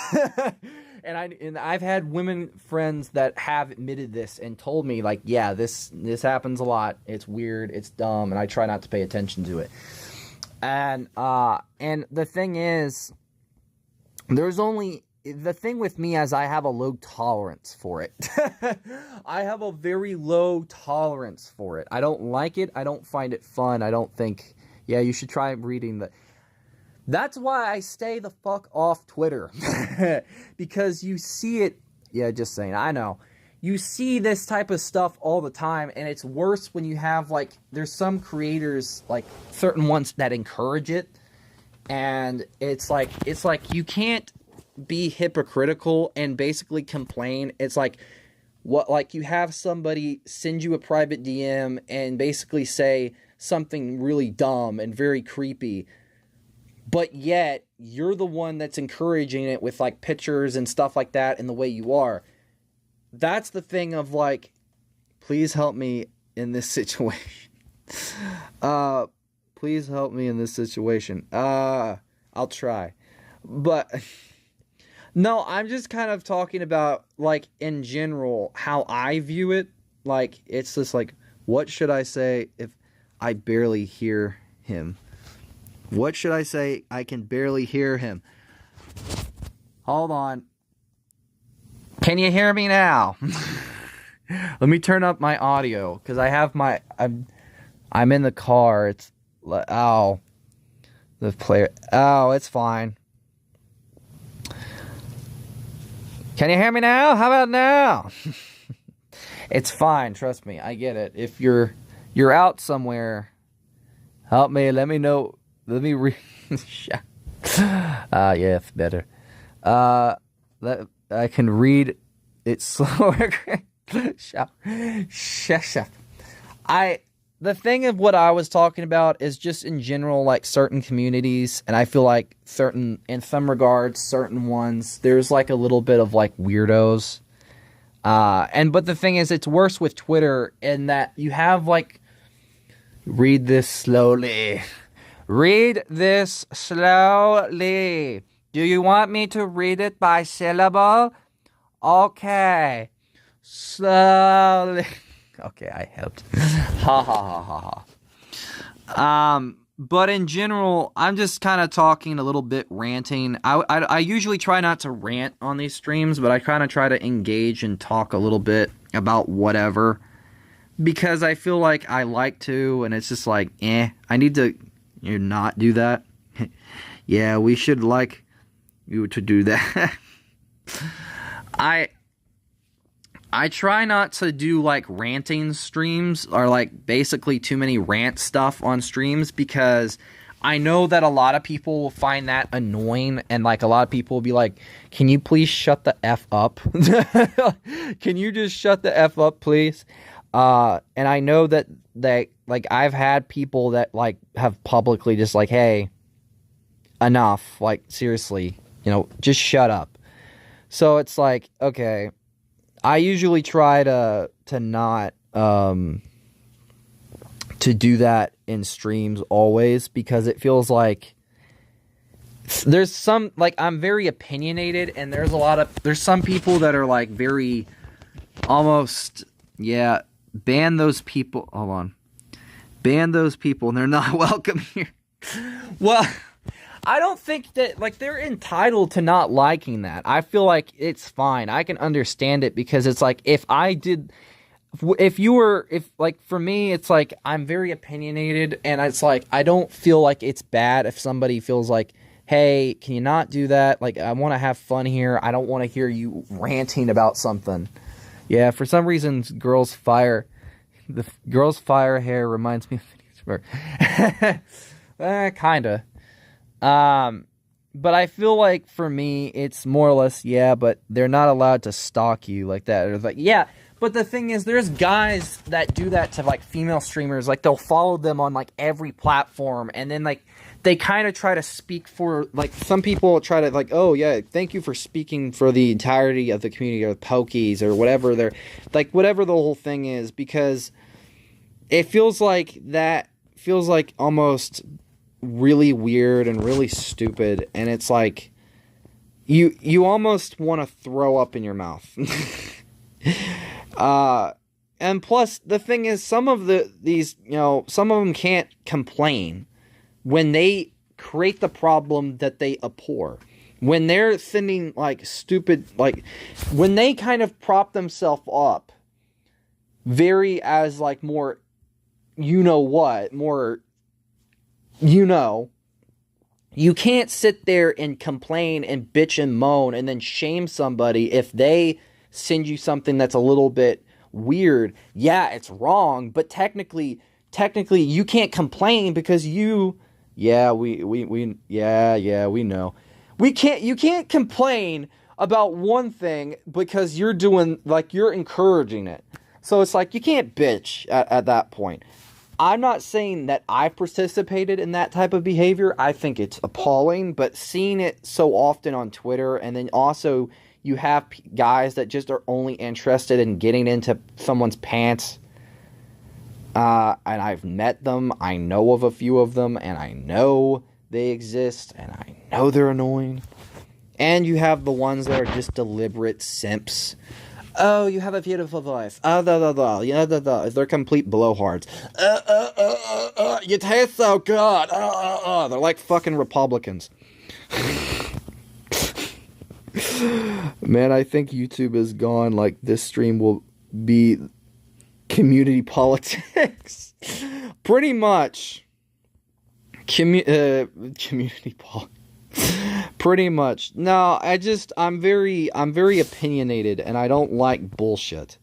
and I've had women friends that have admitted this and told me, like, yeah, this happens a lot. It's weird, it's dumb, and I try not to pay attention to it. And the thing is, the thing with me is I have a low tolerance for it. I have a very low tolerance for it. I don't like it. I don't find it fun. I don't think, yeah, you should try reading the... That's why I stay the fuck off Twitter. Because you see it... Yeah, just saying. I know. You see this type of stuff all the time, and it's worse when you have, like... There's some creators, like, certain ones that encourage it. And it's like you can't be hypocritical and basically complain. It's like, what, like you have somebody send you a private DM and basically say something really dumb and very creepy, but yet you're the one that's encouraging it with like pictures and stuff like that and the way you are. That's the thing of like, please help me in this situation. Please help me in this situation. I'll try. But, no, I'm just kind of talking about, like, in general, how I view it. Like, it's just like, what should I say if I barely hear him? What should I say? I can barely hear him. Hold on. Can you hear me now? Let me turn up my audio, because I have my... I'm in the car. It's... Oh, the player. Oh, it's fine. Can you hear me now? How about now? It's fine. Trust me. I get it. If you're out somewhere, help me. Let me know. Let me read. Yeah, it's better. I can read it slower. The thing of what I was talking about is just in general, like certain communities, and I feel like in some regards, certain ones, there's like a little bit of like weirdos. But the thing is, it's worse with Twitter in that you have like, read this slowly. Read this slowly. Do you want me to read it by syllable? Okay. Slowly. Okay, I helped. Ha ha ha ha ha. But in general, I'm just kind of talking a little bit, ranting. I usually try not to rant on these streams, but I kind of try to engage and talk a little bit about whatever. Because I feel like I like to, and it's just like, I need to not do that. Yeah, we should like you to do that. I try not to do, like, ranting streams or, like, basically too many rant stuff on streams because I know that a lot of people will find that annoying and, like, a lot of people will be like, can you please shut the F up? Can you just shut the F up, please? And I know that, like, I've had people that, like, have publicly just, like, hey, enough. Like, seriously, just shut up. So it's like, okay, I usually try to not to do that in streams always, because it feels like there's some, like, I'm very opinionated, and there's some people that are like very almost, ban those people. Hold on. Ban those people, and they're not welcome here. Well, I don't think that, like, they're entitled to not liking that. I feel like it's fine. I can understand it, because it's like, for me, it's like, I'm very opinionated, and it's like, I don't feel like it's bad if somebody feels like, hey, can you not do that? Like, I want to have fun here. I don't want to hear you ranting about something. Yeah, for some reason, the girls' fire hair reminds me of kinda. But I feel like for me, it's more or less, but they're not allowed to stalk you like that. Or like, but the thing is, there's guys that do that to, like, female streamers. Like, they'll follow them on, like, every platform, and then, like, they kind of try to speak for, like, some people try to, like, oh, yeah, thank you for speaking for the entirety of the community, or Pokies, or whatever they're, like, whatever the whole thing is, because it feels like almost really weird and really stupid, and it's like, you almost want to throw up in your mouth. And plus, the thing is, some of them can't complain when they create the problem that they abhor. When they're sending, like, stupid, like, when they kind of prop themselves up very as, like, more, more, you can't sit there and complain and bitch and moan and then shame somebody if they send you something that's a little bit weird. Yeah, it's wrong, but technically you can't complain, because we know. You can't complain about one thing because you're doing, like, you're encouraging it. So it's like, you can't bitch at that point. I'm not saying that I participated in that type of behavior. I think it's appalling, but seeing it so often on Twitter, and then also you have guys that just are only interested in getting into someone's pants. And I've met them. I know of a few of them, and I know they exist, and I know they're annoying. And you have the ones that are just deliberate simps. Oh, you have a beautiful voice. They're complete blowhards. You taste so good. They're like fucking Republicans. Man, I think YouTube is gone. Like, this stream will be community politics. Pretty much. Community politics. Pretty much. No, I'm very opinionated, and I don't like bullshit.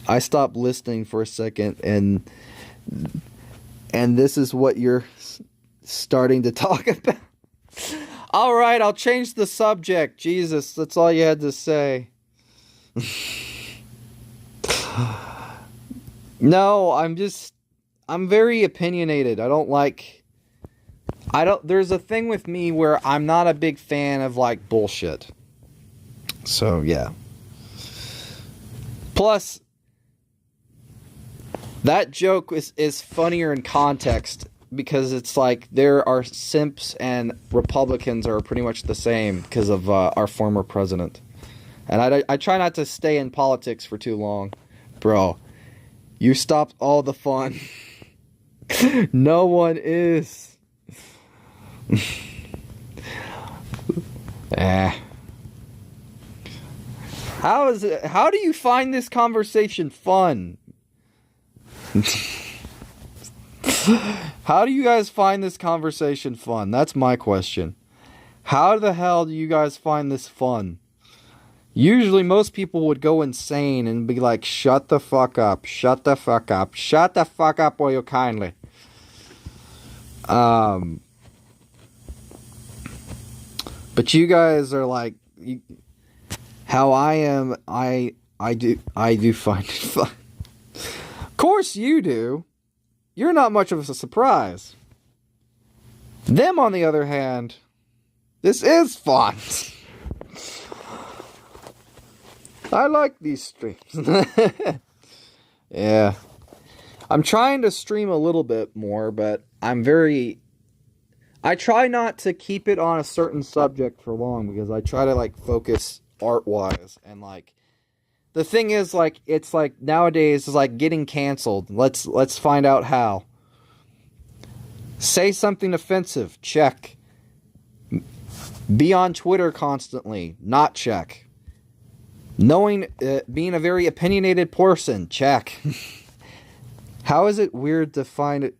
I stopped listening for a second, and this is what you're starting to talk about. All right, I'll change the subject. Jesus, that's all you had to say. No, I'm very opinionated. There's a thing with me where I'm not a big fan of, like, bullshit. So, yeah. Plus, that joke is funnier in context, because it's like, there are simps and Republicans are pretty much the same because of our former president. And I try not to stay in politics for too long. Bro, you stopped all the fun. No one is. How do you find this conversation fun? How do you guys find this conversation fun? That's my question. How the hell do you guys find this fun? Usually most people would go insane and be like, shut the fuck up, shut the fuck up, shut the fuck up, will you kindly? But you guys are like, how I am, I do find it fun. Of course you do. You're not much of a surprise. Them, on the other hand, This is fun. I like these streams. Yeah. I'm trying to stream a little bit more, but I try not to keep it on a certain subject for long, because I try to, like, focus art-wise, and, like, the thing is, like, it's, like, nowadays, it's, like, getting canceled. Let's find out how. Say something offensive. Check. Be on Twitter constantly. Not check. Being a very opinionated person. Check. How is it weird to find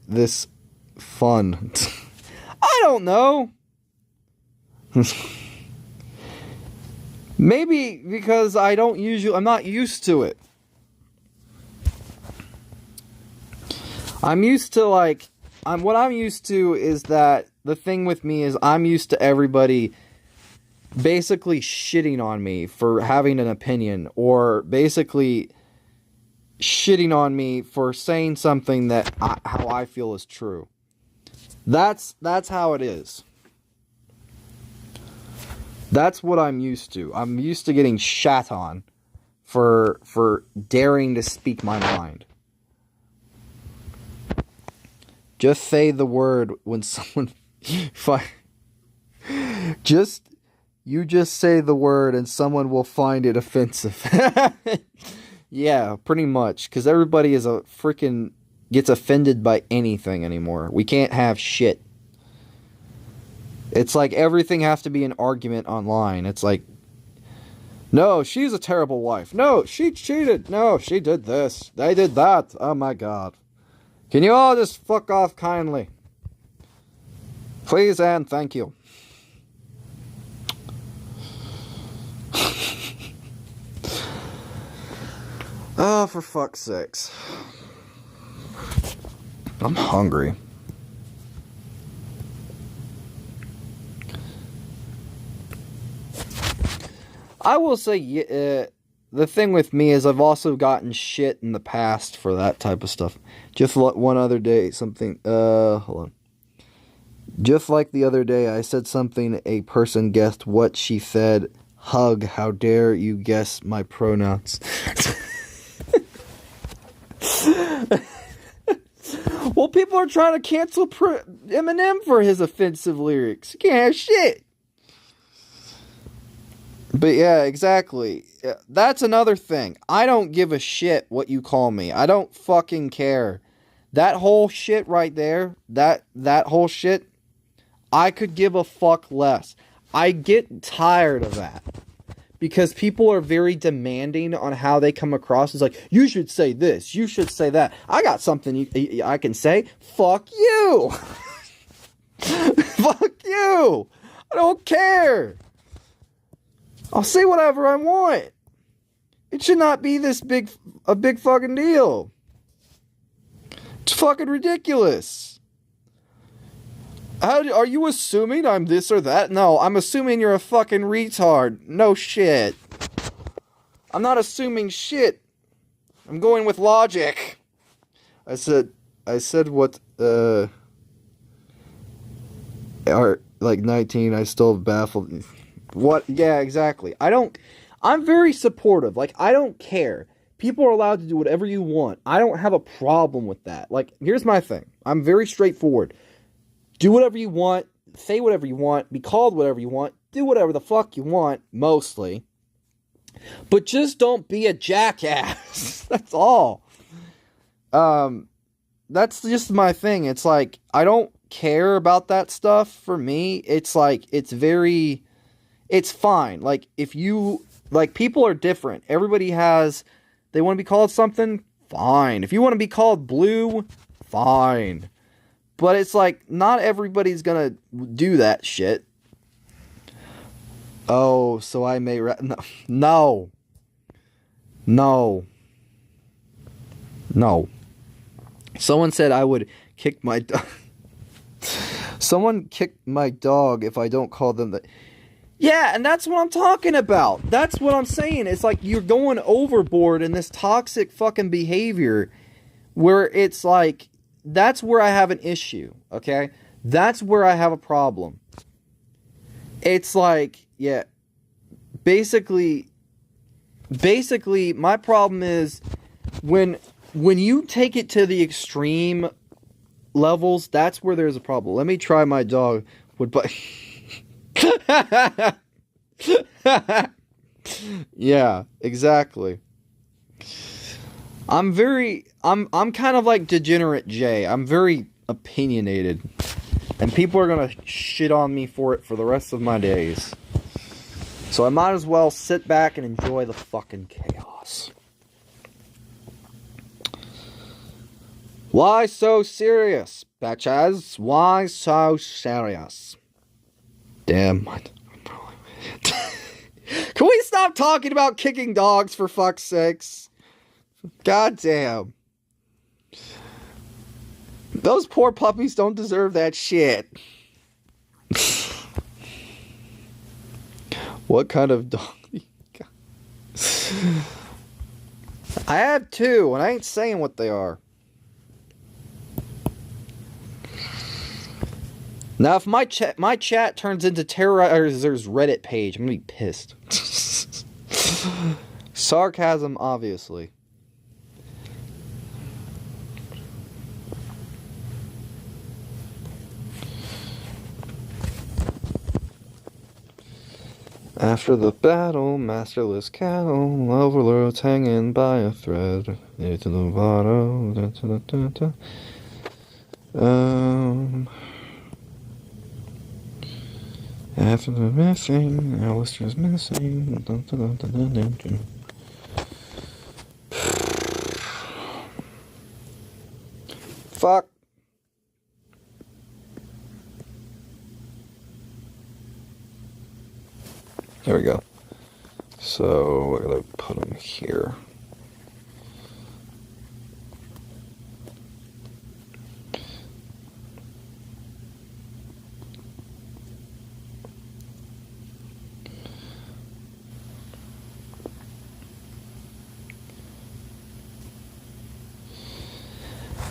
this fun? I don't know. Maybe because I'm not used to it. I'm used to, like, what I'm used to is that the thing with me is I'm used to everybody basically shitting on me for having an opinion, or basically shitting on me for saying something that how I feel is true. That's how it is. That's what I'm used to. I'm used to getting shat on for daring to speak my mind. Just say the word when someone you just say the word and someone will find it offensive. Yeah, pretty much, cuz everybody gets offended by anything anymore. We can't have shit. It's like everything has to be an argument online. It's like, no, she's a terrible wife. No, she cheated. No, she did this. They did that. Oh my god. Can you all just fuck off kindly? Please and thank you. Oh, for fuck's sakes. I'm hungry. I will say, the thing with me is I've also gotten shit in the past for that type of stuff. Just one other day, hold on. Just like the other day, I said something, a person guessed what she said. Hug, how dare you guess my pronouns. Well, people are trying to cancel Eminem for his offensive lyrics. You can't have shit. But yeah, exactly. That's another thing. I don't give a shit what you call me. I don't fucking care. That whole shit right there, that whole shit, I could give a fuck less. I get tired of that. Because people are very demanding on how they come across. It's like, you should say this, you should say that. I got something I can say. Fuck you. Fuck you. I don't care. I'll say whatever I want. It should not be a big fucking deal. It's fucking ridiculous. Are you assuming I'm this or that? No, I'm assuming you're a fucking retard. No shit. I'm not assuming shit. I'm going with logic. I said what, are like 19, I still baffled. What? Yeah, exactly. I'm very supportive. Like, I don't care. People are allowed to do whatever you want. I don't have a problem with that. Like, here's my thing. I'm very straightforward. Do whatever you want. Say whatever you want. Be called whatever you want. Do whatever the fuck you want, mostly. But just don't be a jackass. That's all. That's just my thing. It's like, I don't care about that stuff. For me, it's like, it's fine. Like, people are different. Everybody they want to be called something, fine. If you want to be called blue, fine. But it's like, not everybody's gonna do that shit. Oh, so I may... No. Someone said I would kick my dog. Someone kicked my dog if I don't call them that. Yeah, and that's what I'm talking about. That's what I'm saying. It's like you're going overboard in this toxic fucking behavior where it's like, that's where I have an issue, okay? That's where I have a problem. It's like, yeah, basically, my problem is when you take it to the extreme levels, that's where there's a problem. Let me try my dog would bite. Yeah, exactly. I'm kind of like Degenerate Jay. I'm very opinionated. And people are gonna shit on me for it for the rest of my days. So I might as well sit back and enjoy the fucking chaos. Why so serious, bitches? Why so serious? Damn. Can we stop talking about kicking dogs for fuck's sakes? God damn. Those poor puppies don't deserve that shit. What kind of dog? I have two, and I ain't saying what they are. Now, if my chat turns into Terrorizer's Reddit page, I'm gonna be pissed. Sarcasm, obviously. After the battle, masterless cattle, overlords hanging by a thread. Into the bottom. After the missing, Alistair's missing. Fuck. There we go. So we're gonna put them here.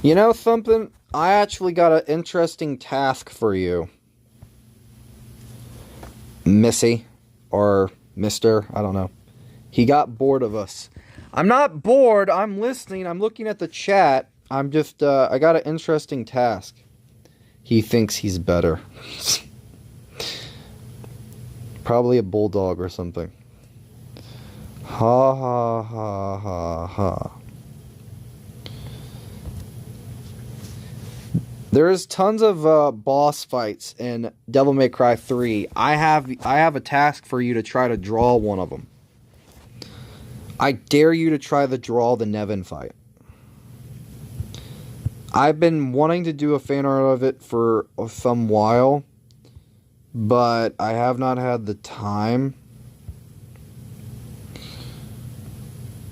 You know something? I actually got an interesting task for you. Missy. Or Mr. I don't know. He got bored of us. I'm not bored. I'm listening. I'm looking at the chat. I'm just, I got an interesting task. He thinks he's better. Probably a bulldog or something. Ha ha ha ha ha. There's tons of boss fights in Devil May Cry 3. I have a task for you to try to draw one of them. I dare you to try to draw the Nevin fight. I've been wanting to do a fan art of it for some while, but I have not had the time.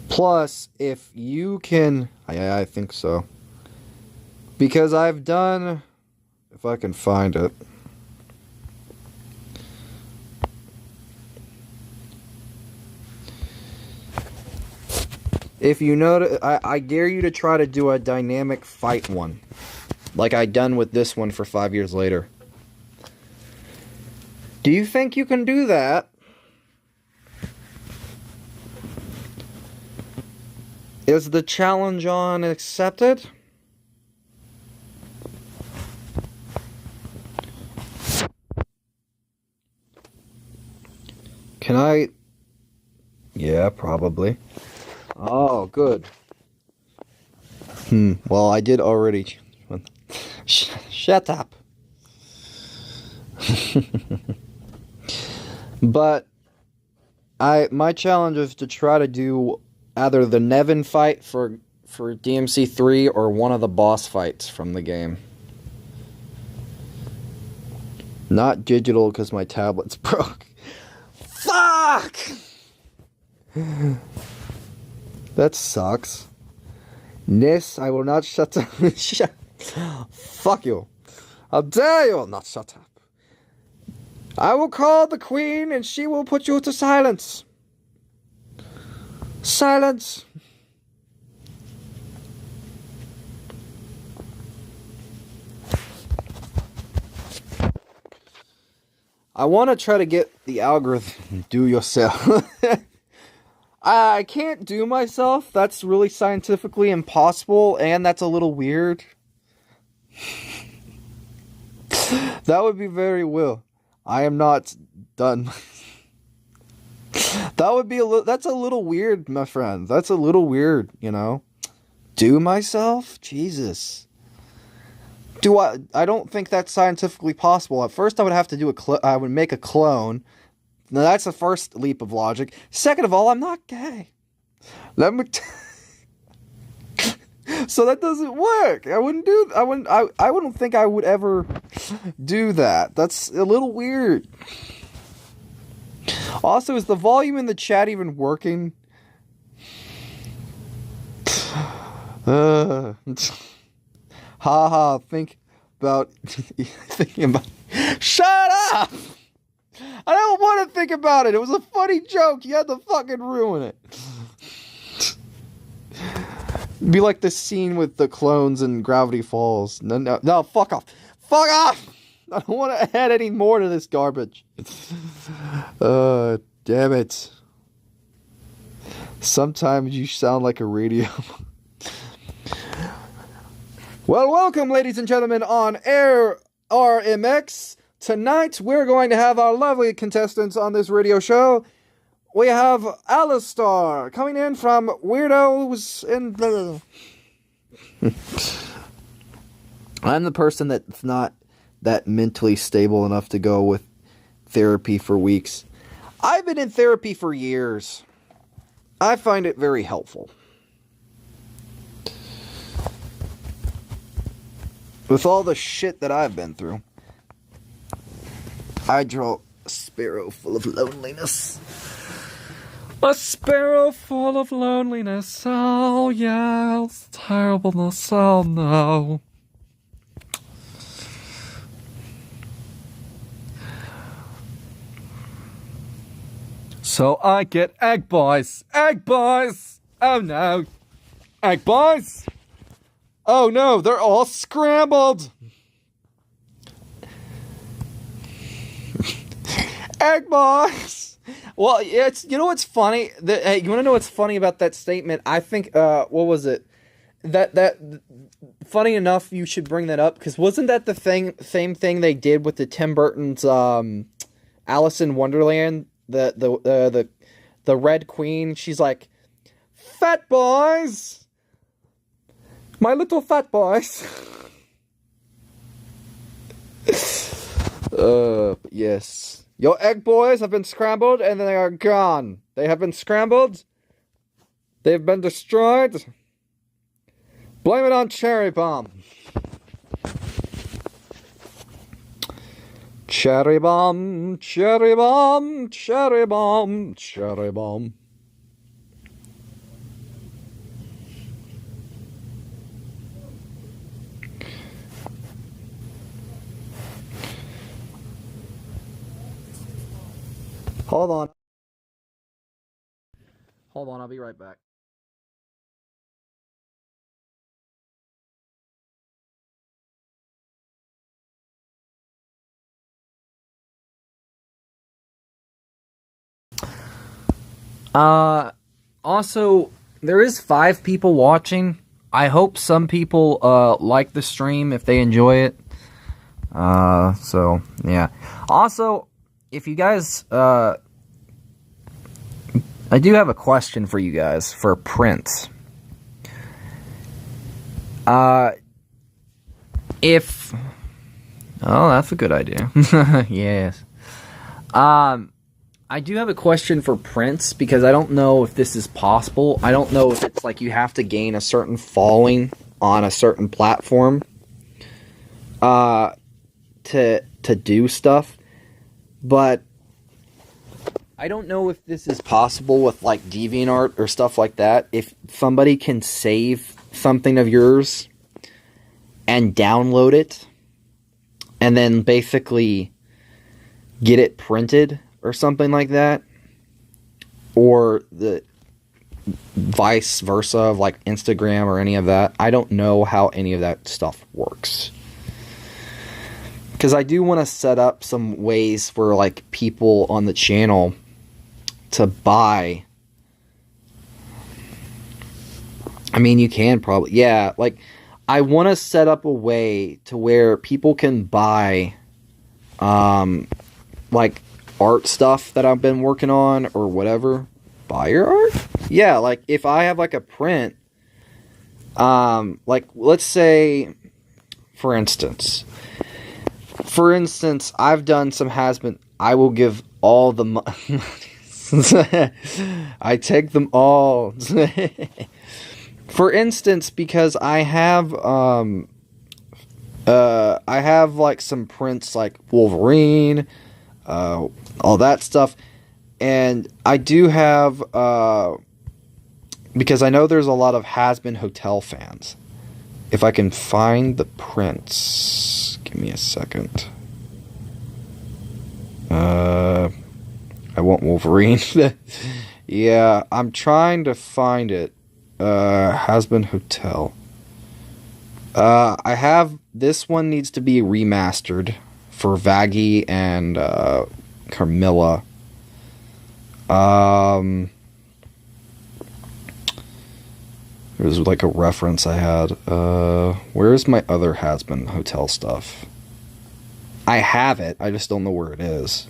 Plus, if you can... I think so. Because I've done, if I can find it. If you notice, I dare you to try to do a dynamic fight one. Like I done with this one for 5 years later. Do you think you can do that? Is the challenge on accepted? Can I? Yeah, probably. Oh, good. Well, I did already. Shut up. But my challenge is to try to do either the Nevin fight for DMC3 or one of the boss fights from the game. Not digital because my tablet's broke. Fuck! That sucks. Yes, I will not shut up. Fuck you. How dare you not shut up. I will call the queen and she will put you to silence. Silence. I want to try to get the algorithm do yourself. I can't do myself. That's really scientifically impossible, and that's a little weird. That would be very well. I am not done. That would be that's a little weird, my friend. That's a little weird, you know. Do myself? Jesus. I don't think that's scientifically possible. At first I would have to do I would make a clone. Now that's the first leap of logic. Second of all, I'm not gay. Let me So that doesn't work. I wouldn't think I would ever do that. That's a little weird. Also, is the volume in the chat even working? Haha, thinking about Shut up! I don't want to think about it. It was a funny joke. You had to fucking ruin it. It'd be like the scene with the clones in Gravity Falls. No, fuck off. Fuck off! I don't want to add any more to this garbage. Damn it. Sometimes you sound like a radio. Well, welcome, ladies and gentlemen, on Air RMX. Tonight, we're going to have our lovely contestants on this radio show. We have Alistar coming in from Weirdos in the... I'm the person that's not that mentally stable enough to go with therapy for weeks. I've been in therapy for years. I find it very helpful. With all the shit that I've been through, I draw a sparrow full of loneliness. A sparrow full of loneliness. Oh, yeah, it's terribleness. Oh, no. So I get egg boys. Egg boys! Oh, no. Egg boys! Oh, no, they're all scrambled. Egg boys! Well, it's, you know what's funny? Hey, you want to know what's funny about that statement? I think, what was it? That funny enough, you should bring that up, because wasn't that the same thing they did with the Tim Burton's Alice in Wonderland? The Red Queen, she's like, fat boys! My little fat boys. Yes. Your egg boys have been scrambled and they are gone. They have been scrambled. They've been destroyed. Blame it on Cherry Bomb. Cherry Bomb, Cherry Bomb, Cherry Bomb, Cherry Bomb. Hold on. Hold on, I'll be right back. Also, there is 5 people watching. I hope some people, like the stream if they enjoy it. So, yeah. Also, if you guys, I do have a question for you guys, for Prince. Oh, that's a good idea. Yes. I do have a question for Prince, because I don't know if this is possible. I don't know if it's like you have to gain a certain following on a certain platform to do stuff. But I don't know if this is possible with like DeviantArt or stuff like that. If somebody can save something of yours and download it and then basically get it printed or something like that, or the vice versa of like Instagram or any of that. I don't know how any of that stuff works. because I do want to set up some ways for like people on the channel to buy. I mean, you can probably, yeah, like I want to set up a way to where people can buy like art stuff that I've been working on or whatever. Buy your art? Yeah, like if I have like a print, like let's say for instance, I've done some has-been. I will give all the money. I take them all. For instance, because I have like some prints like Wolverine, all that stuff, and I do have because I know there's a lot of Has-Been Hotel fans. If I can find the prints, give me a second. I want Wolverine. Yeah, I'm trying to find it. Has-Been Hotel. I have, this one needs to be remastered for Vaggie and Carmilla. There's like a reference I had. Where's my other Has-Been Hotel stuff? I have it, I just don't know where it is.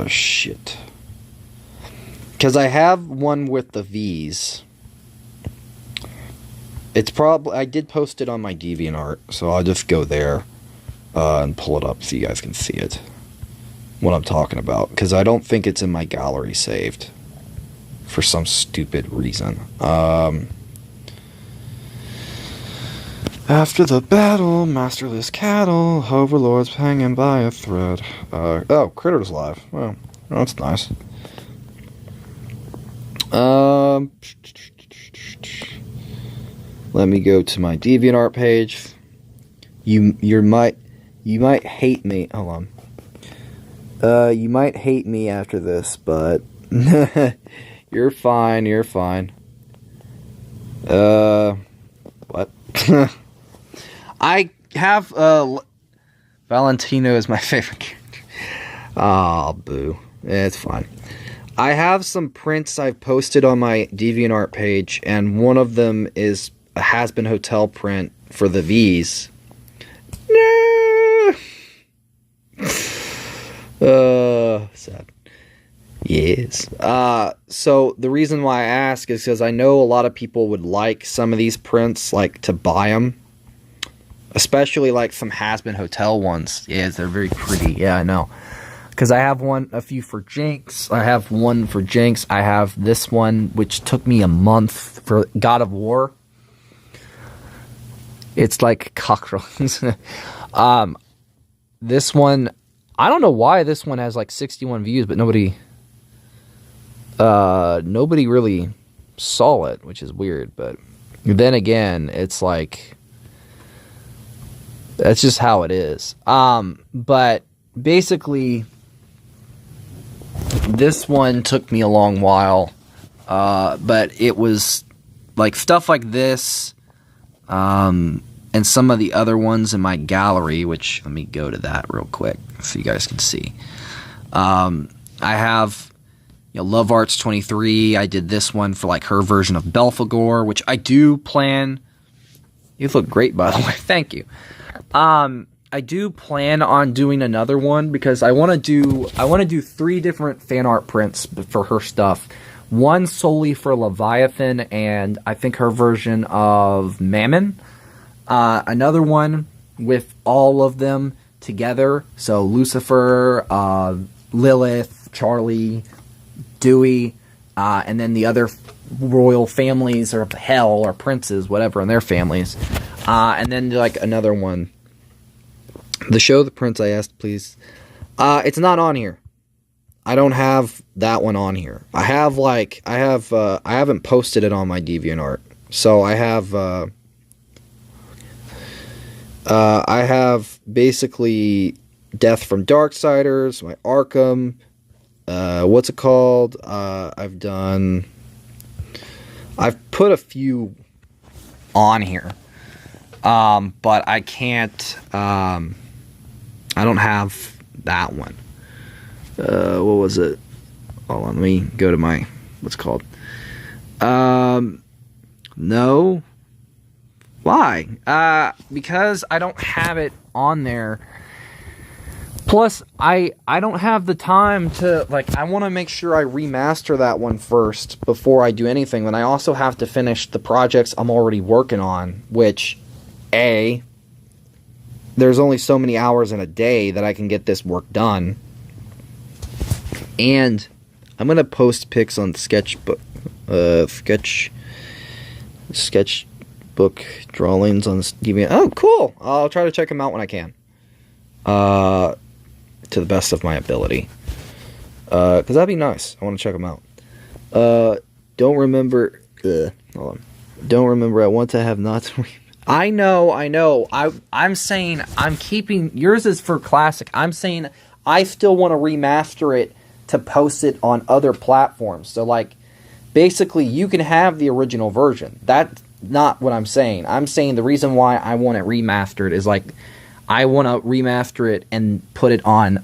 Shit. Because I have one with the V's. It's probably, I did post it on my DeviantArt, so I'll just go there and pull it up so you guys can see it. What I'm talking about. Because I don't think it's in my gallery saved. For some stupid reason. After the battle, masterless cattle, overlords hanging by a thread. Oh, Critter's live. Well, that's nice. Let me go to my DeviantArt page. You might hate me. Hold on. You might hate me after this, but you're fine. You're fine. What? I have Valentino is my favorite character. Oh, boo. It's fine. I have some prints I've posted on my DeviantArt page, and one of them is a Has-Been Hotel print for the V's. No. Sad. Yes. So the reason why I ask is because I know a lot of people would like some of these prints, like to buy them. Especially like some Has-Been Hotel ones. Yes, they're very pretty. Yeah, I know. Because I have a few for Jinx. I have one for Jinx. I have this one, which took me a month for God of War. It's like cockroaches. This one, I don't know why this one has like 61 views, but nobody really saw it, which is weird. But then again, it's like, that's just how it is. But basically, this one took me a long while. But it was like stuff like this, and some of the other ones in my gallery, which let me go to that real quick so you guys can see. I have, Love Arts 23. I did this one for like her version of Belphegor, which I do plan. You look great, by the way. Thank you. I do plan on doing another one because I want to do 3 different fan art prints for her stuff. One solely for Leviathan and I think her version of Mammon. Another one with all of them together. So Lucifer, Lilith, Charlie, Dewey, and then the other royal families or hell or princes, whatever, and their families. And then like another one. The show the prints I asked, please. It's not on here. I don't have that one on here. I haven't posted it on my DeviantArt. So I have basically Death from Darksiders, my Arkham, what's it called? I've put a few on here. But I can't, I don't have that one. What was it? Hold on, let me go to my, what's it called? No. Why? Because I don't have it on there. Plus, I don't have the time to, like, I want to make sure I remaster that one first before I do anything. Then I also have to finish the projects I'm already working on, which, there's only so many hours in a day that I can get this work done. And I'm going to post pics on sketchbook drawings on DeviantArt. Oh, cool. I'll try to check them out when I can. To the best of my ability. Because that'd be nice. I want to check them out. Don't remember... hold on. Don't remember. I want to have not... I know. I'm saying I'm keeping... Yours is for classic. I'm saying I still want to remaster it to post it on other platforms. So, like, basically, you can have the original version. That's not what I'm saying. I'm saying the reason why I want it remastered is, like, I want to remaster it and put it on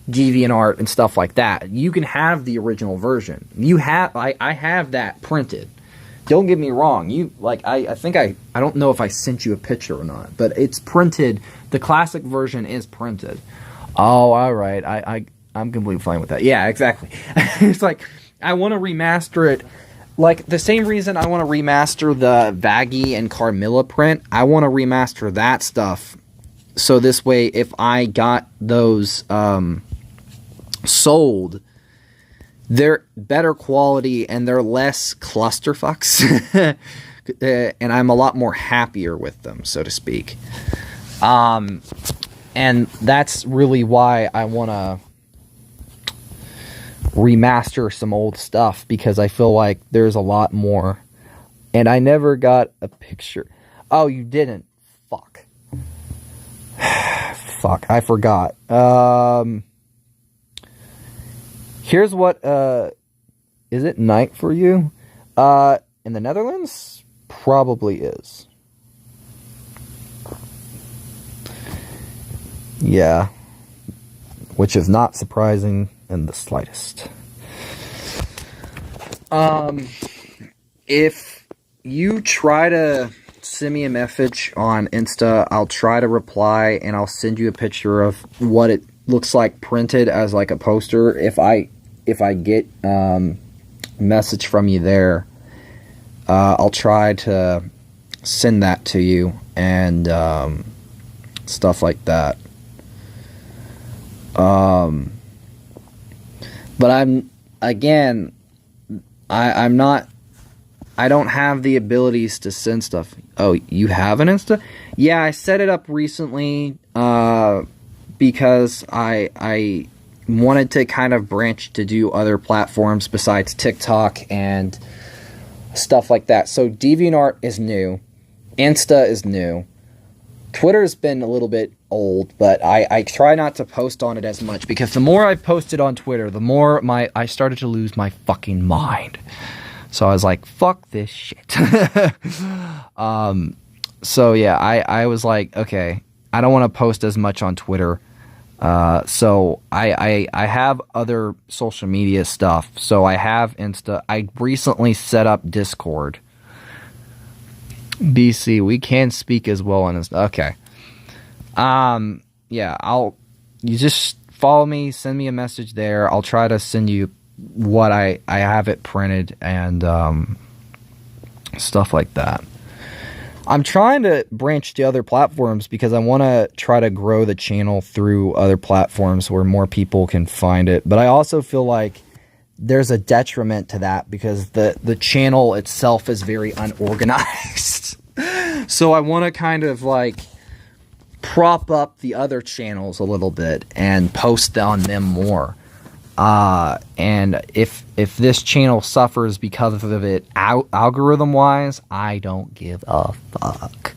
DeviantArt and stuff like that. You can have the original version. I have that printed. Don't get me wrong. I think I don't know if I sent you a picture or not, but it's printed. The classic version is printed. Oh, all right. I'm completely fine with that. Yeah, exactly. It's like I want to remaster it. Like, the same reason I want to remaster the Vaggie and Carmilla print, I want to remaster that stuff. So this way, if I got those sold, they're better quality and they're less clusterfucks. And I'm a lot more happier with them, so to speak. And that's really why I want to remaster some old stuff, because I feel like there's a lot more. And I never got a picture. Oh, you didn't? Fuck. Fuck, I forgot. Here's what, is it night for you? In the Netherlands? Probably is. Yeah. Which is not surprising in the slightest. If you try to send me a message on Insta, I'll try to reply and I'll send you a picture of what it looks like printed as like a poster. If I get a message from you there, I'll try to send that to you and stuff like that. But I'm not, I don't have the abilities to send stuff. Oh, you have an Insta? Yeah, I set it up recently, because I wanted to kind of branch to do other platforms besides TikTok and stuff like that. So DeviantArt is new. Insta is new. Twitter's been a little bit old, but I try not to post on it as much, because the more I posted on Twitter, the more I started to lose my fucking mind. So I was like, fuck this shit. So yeah, I was like, okay, I don't want to post as much on Twitter. So I have other social media stuff. So I have Insta. I recently set up Discord. BC, we can speak as well on this. Okay. Yeah, you just follow me, send me a message there. I'll try to send you what I have it printed and stuff like that. I'm trying to branch to other platforms because I want to try to grow the channel through other platforms where more people can find it. But I also feel like there's a detriment to that because the channel itself is very unorganized. So I want to kind of like prop up the other channels a little bit and post on them more. And if this channel suffers because of it algorithm wise, I don't give a fuck.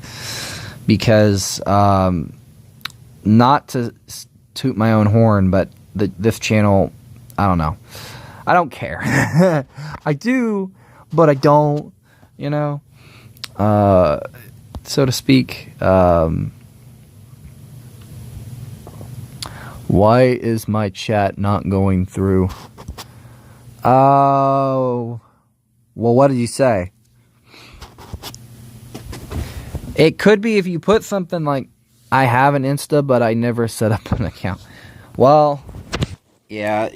Because not to toot my own horn, but this channel, I don't know. I don't care. I do, but I don't, you know. so to speak. Why is my chat not going through? Oh, well, what did you say? It could be if you put something like, I have an Insta, but I never set up an account. Well, yeah,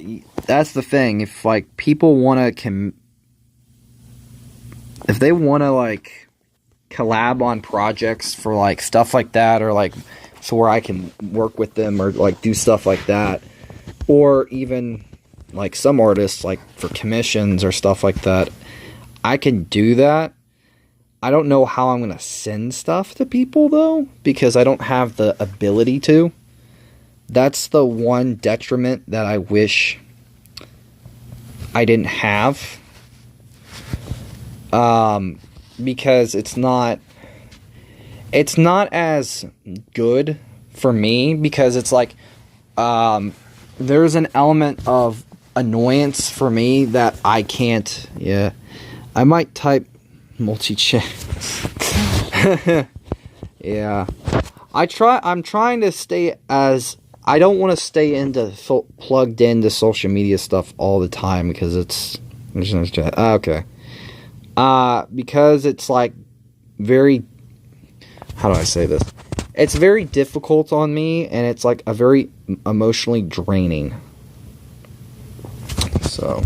that's the thing. If, like, people want to, if they want to, like, collab on projects for, like, stuff like that, or, like, so where I can work with them, or, like, do stuff like that, or even, like, some artists, like, for commissions or stuff like that, I can do that. I don't know how I'm going to send stuff to people, though, because I don't have the ability to. That's the one detriment that I wish I didn't have. Because it's not as good for me, because it's like, there's an element of annoyance for me that I can't, yeah. I might type multi-chat. Yeah. I'm trying to stay as, I don't want to stay plugged into social media stuff all the time, because it's, okay. Because it's like very, how do I say this? It's very difficult on me, and it's like a very emotionally draining. So,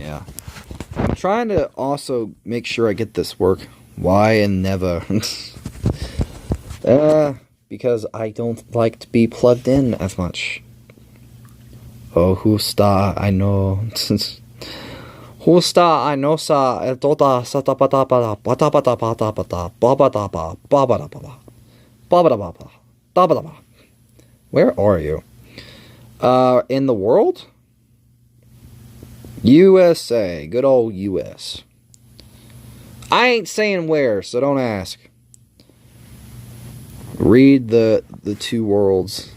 yeah. I'm trying to also make sure I get this work. Why and never? Because I don't like to be plugged in as much. Oh, whosta, I know. Whosta, I know sa, tota, sata pata pata, pata pata pata pata, baba daba, baba daba, baba daba, baba daba. Where are you? In the world? USA, good old US. I ain't saying where, so don't ask. Read the two worlds.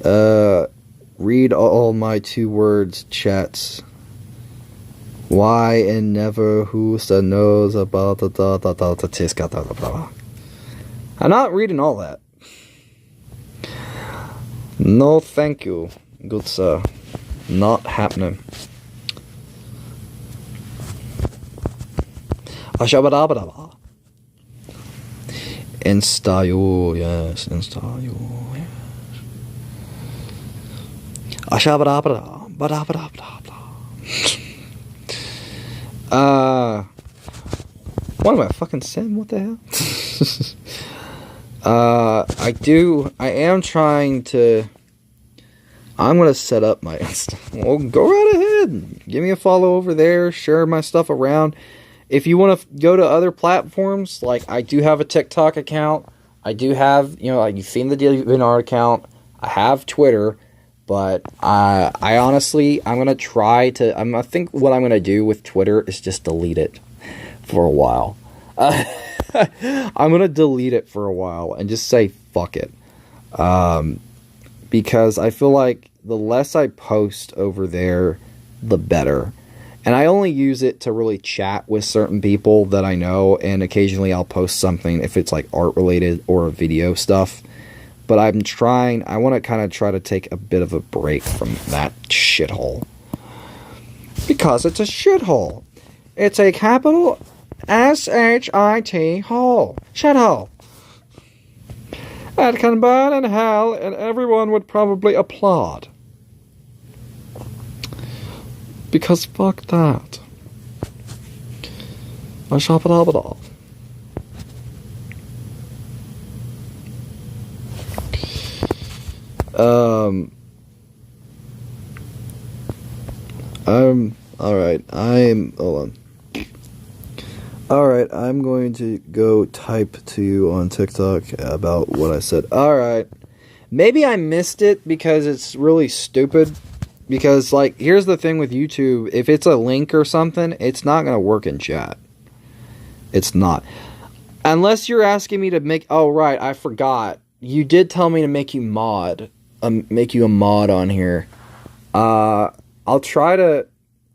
Read all my 2 words chats. Why and never who knows about the I'm not reading all that. No, thank you, good sir. Not happening. Ashabadabadaba. Instayo, yes, Instayo, yes. Ashabadabada, badabadabada. What am I fucking saying? What the hell? I am trying to, I'm gonna set up my Insta. Well, go right ahead. Give me a follow over there. Share my stuff around. If you want to go to other platforms, like I do have a TikTok account. I do have, like you've seen the DeviantArt account. I have Twitter, but I honestly, I'm gonna try to. I think what I'm gonna do with Twitter is just delete it for a while. I'm gonna delete it for a while and just say fuck it, because I feel like the less I post over there, the better. And I only use it to really chat with certain people that I know, and occasionally I'll post something if it's like art related or video stuff. But I want to kind of try to take a bit of a break from that shithole. Because it's a shithole. It's a capital S-H-I-T hole. Shithole. It can burn in hell, and everyone would probably applaud. Because fuck that. I shop it all. Alright, hold on. Alright, I'm going to go type to you on TikTok about what I said. Alright. Maybe I missed it because it's really stupid. Because, like, here's the thing with YouTube. If it's a link or something, it's not going to work in chat. It's not. Unless you're asking me to make... Oh, right, I forgot. You did tell me to make you mod. Make you a mod on here. I'll try to...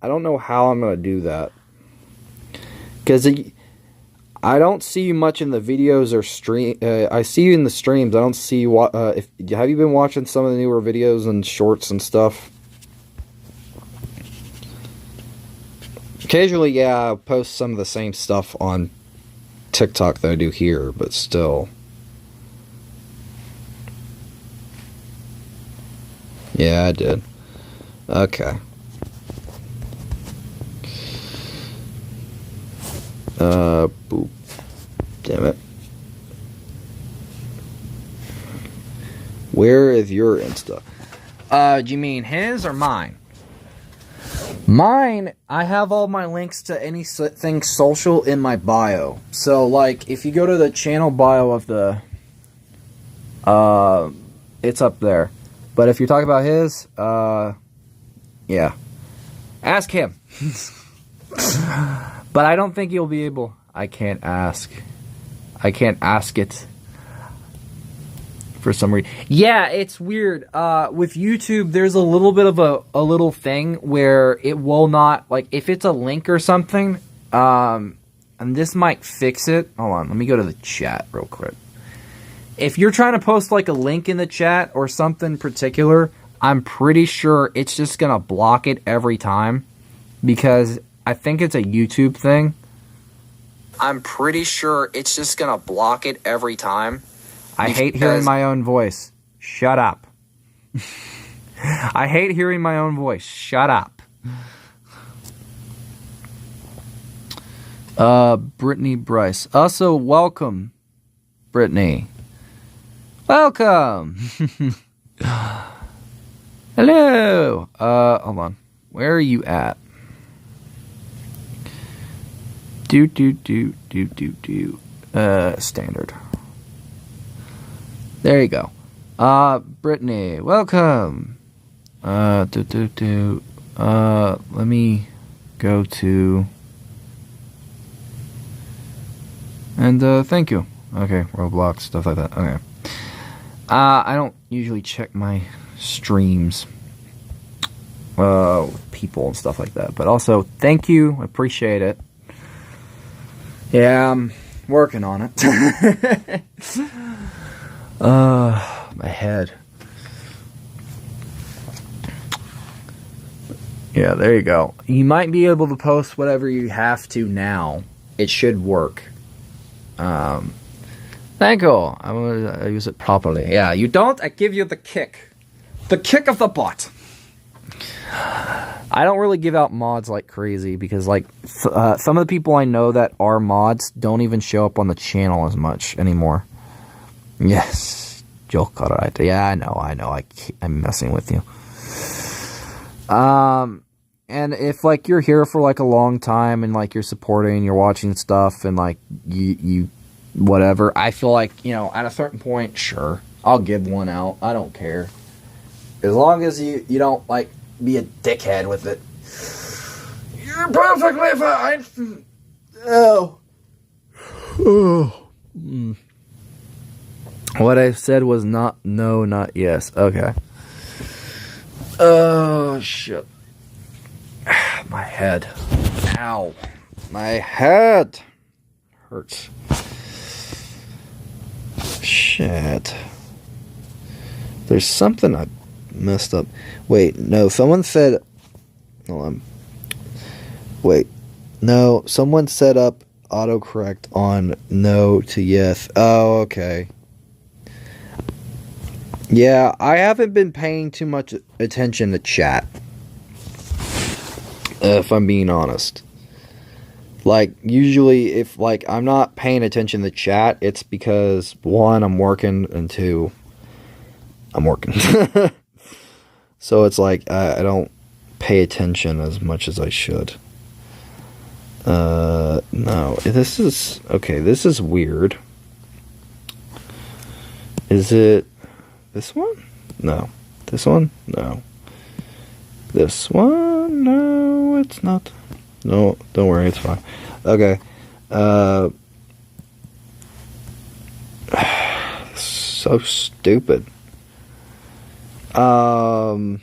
I don't know how I'm going to do that. Because I don't see you much in the videos or stream. I see you in the streams. I don't see you. Have you been watching some of the newer videos and shorts and stuff? Occasionally, yeah, I post some of the same stuff on TikTok that I do here, but still. Yeah, I did. Okay. Boop. Damn it. Where is your Insta? Do you mean his or mine? Mine, I have all my links to anything social in my bio. So, like, if you go to the channel bio of the... it's up there. But if you're talking about his, yeah. Ask him. But I don't think you'll be able... I can't ask. I can't ask it. For some reason. Yeah, it's weird. With YouTube, there's a little bit of a little thing where it will not... Like, if it's a link or something, and this might fix it. Hold on, let me go to the chat real quick. If you're trying to post, like, a link in the chat or something particular, I'm pretty sure it's just going to block it every time. Because I think it's a YouTube thing. I'm pretty sure it's just going to block it every time. I hate hearing my own voice. Shut up. I hate hearing my own voice. Shut up. Brittany Bryce. Also, welcome, Brittany. Welcome. Hello. Hold on. Where are you at? Standard. There you go. Brittany, welcome. Let me go to... And, thank you. Okay, Roblox, stuff like that. Okay. I don't usually check my streams. People and stuff like that. But also, thank you. Appreciate it. Yeah, I'm working on it. My head. Yeah, there you go. You might be able to post whatever you have to now. It should work. Thank you. I'm gonna use it properly. Yeah, you don't? I give you the kick. The kick of the butt. I don't really give out mods like crazy because, like, some of the people I know that are mods don't even show up on the channel as much anymore. Yes, joke right. Yeah, I know. I'm messing with you. And if, like, you're here for, like, a long time and, like, you're supporting, you're watching stuff and, like, you whatever, I feel like, you know, at a certain point, sure, I'll give one out. I don't care. As long as you don't, like, be a dickhead with it. You're perfectly fine. Oh. What I said was not no, not yes. Okay. Oh, shit. My head. Ow. My head hurts. Shit. There's something I messed up. Wait, no, someone said... Hold on. Wait. No, someone set up autocorrect on no to yes. Oh, okay. Yeah, I haven't been paying too much attention to chat. If I'm being honest. Like, usually if, like, I'm not paying attention to chat, it's because, one, I'm working, and two, I'm working. So it's like, I don't pay attention as much as I should. No, this is, okay, this is weird. Is it this one? No. This one? No. This one? No, it's not. No, don't worry, it's fine. Okay. So stupid. Oh,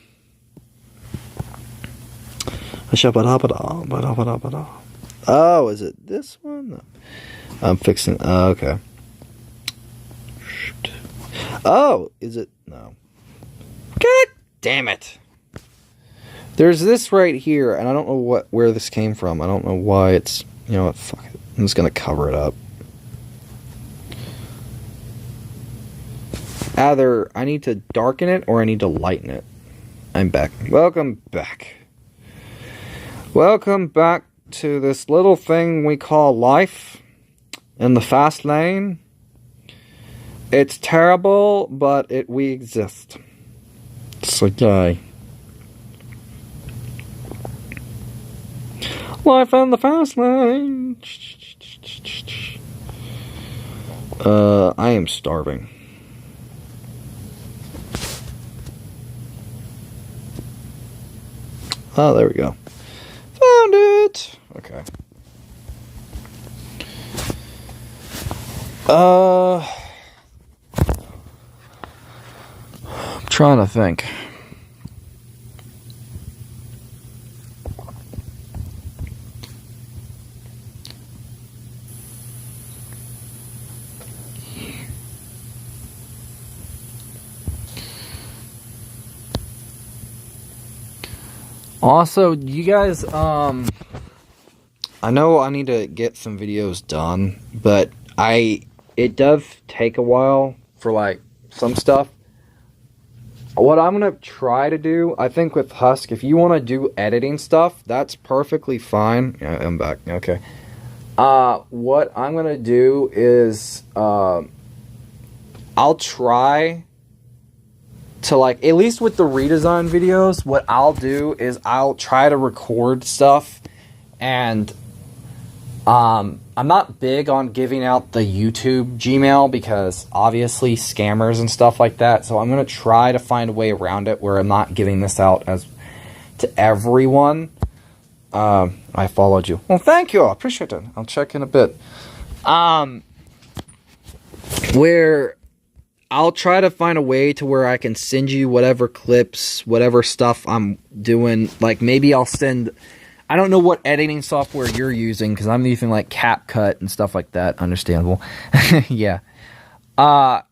is it this one? No. I'm fixing... okay. Shoot. Oh! Is it... No. God damn it! There's this right here, and I don't know where this came from. I don't know why it's... You know what? Fuck it. I'm just gonna cover it up. Either I need to darken it or I need to lighten it. I'm back. Welcome back. Welcome back to this little thing we call life in the fast lane. It's terrible, but we exist. It's okay. Life in the fast lane. I am starving. Oh, there we go. Found it! Okay. I'm trying to think. Also, you guys, I know I need to get some videos done, but it does take a while for, like, some stuff. What I'm going to try to do, I think with Husk, if you want to do editing stuff, that's perfectly fine. Yeah, I'm back. Okay. What I'm going to do is, I'll try to, like, at least with the redesign videos, what I'll do is I'll try to record stuff, and I'm not big on giving out the YouTube Gmail because obviously scammers and stuff like that, so I'm going to try to find a way around it where I'm not giving this out as to everyone. I followed you. Well, thank you. I appreciate it. I'll check in a bit. Where I'll try to find a way to where I can send you whatever clips, whatever stuff I'm doing. Like, maybe I'll send... I don't know what editing software you're using, because I'm using, like, CapCut and stuff like that. Understandable. Yeah. But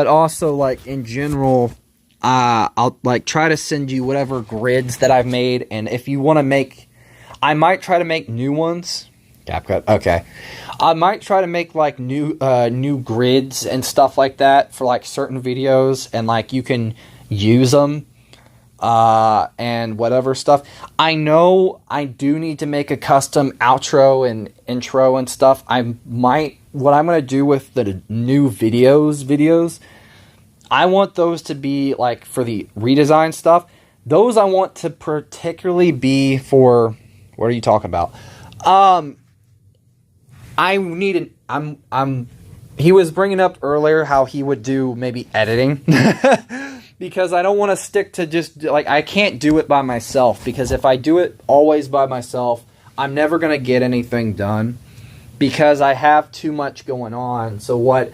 also, like, in general, I'll, like, try to send you whatever grids that I've made. And if you want to make... I might try to make new ones. CapCut. Okay. I might try to make, like, new grids and stuff like that for, like, certain videos, and, like, you can use them, and whatever stuff. I know I do need to make a custom outro and intro and stuff. What I'm going to do with the new videos, I want those to be, like, for the redesign stuff. Those I want to particularly be for... What are you talking about? I need he was bringing up earlier how he would do maybe editing. Because I don't want to stick to just, like, I can't do it by myself. Because if I do it always by myself, I'm never going to get anything done. Because I have too much going on. So what,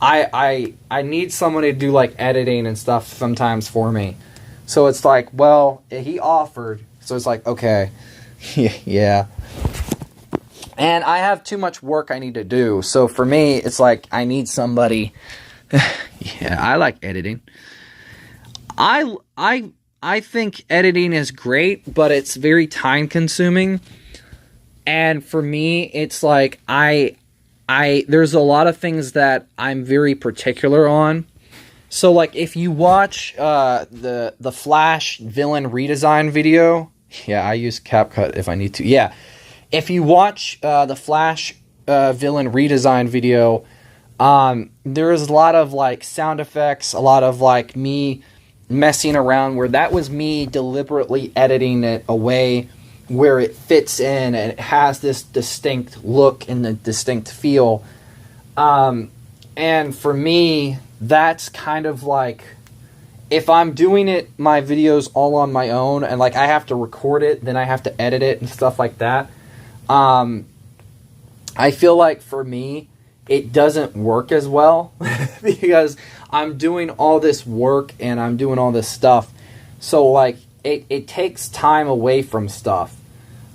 I need someone to do, like, editing and stuff sometimes for me. So it's like, well, he offered. So it's like, okay, yeah. And I have too much work I need to do. So for me, it's like I need somebody. Yeah, I like editing. I think editing is great, but it's very time consuming. And for me, it's like there's a lot of things that I'm very particular on. So like if you watch the Flash villain redesign video, yeah, I use CapCut if I need to. Yeah. If you watch the Flash villain redesign video, there is a lot of, like, sound effects, a lot of, like, me messing around, where that was me deliberately editing it away where it fits in and it has this distinct look and a distinct feel. And for me, that's kind of like, if I'm doing it, my videos all on my own, and, like, I have to record it, then I have to edit it and stuff like that. I feel like for me, it doesn't work as well because I'm doing all this work and I'm doing all this stuff. So, like, it takes time away from stuff.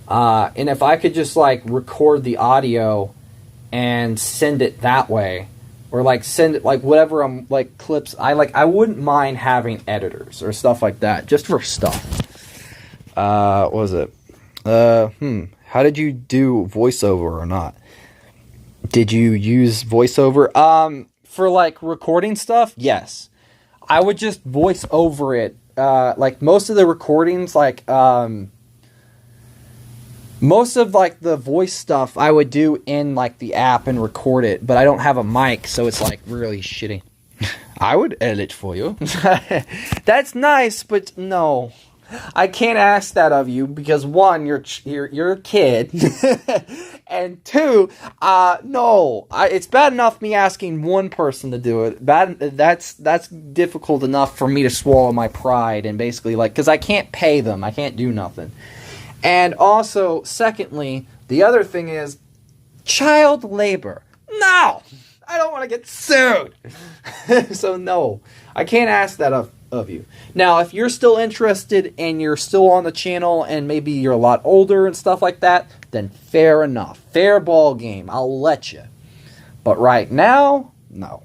And if I could just, like, record the audio and send it that way. Or like send it like whatever I'm like clips. I wouldn't mind having editors or stuff like that just for stuff. What was it? How did you do voiceover or not? Did you use voiceover? For like recording stuff, yes. I would just voice over it. Like most of the recordings, like most of like the voice stuff I would do in like the app and record it, but I don't have a mic, so it's like really shitty. I would edit for you. That's nice, but no. I can't ask that of you because one, you're a kid, and two, no. It's bad enough me asking one person to do it. That's difficult enough for me to swallow my pride and basically like because I can't pay them, I can't do nothing. And also, secondly, the other thing is child labor. No, I don't want to get sued. So no, I can't ask that of you. Now, if you're still interested and you're still on the channel and maybe you're a lot older and stuff like that, then fair enough. Fair ball game. I'll let you. But right now, no.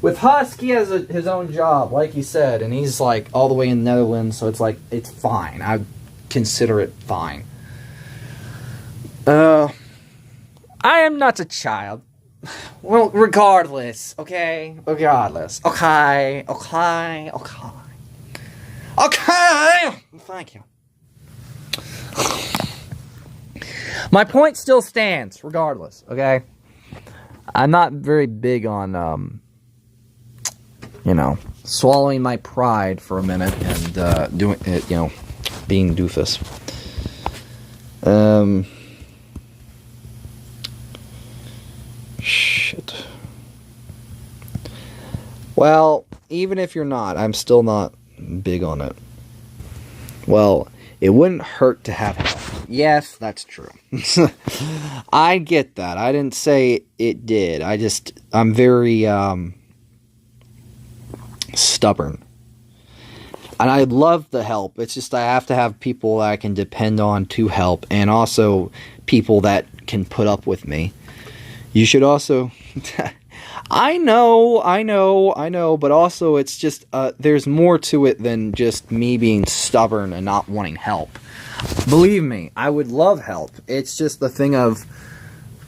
With Husk, he has his own job, like you said, and he's like all the way in the Netherlands, so it's like, it's fine. I consider it fine. I am not a child. Well, regardless, okay? Regardless. Okay. Thank you. My point still stands, regardless, okay? I'm not very big on, swallowing my pride for a minute and doing it, being doofus. Shit. Well, even if you're not, I'm still not big on it. Well, it wouldn't hurt to have help. Yes, that's true. I get that. I didn't say it did. I'm very, stubborn. And I love the help. It's just I have to have people that I can depend on to help. And also people that can put up with me. You should also... I know, but also it's just, there's more to it than just me being stubborn and not wanting help. Believe me, I would love help. It's just the thing of,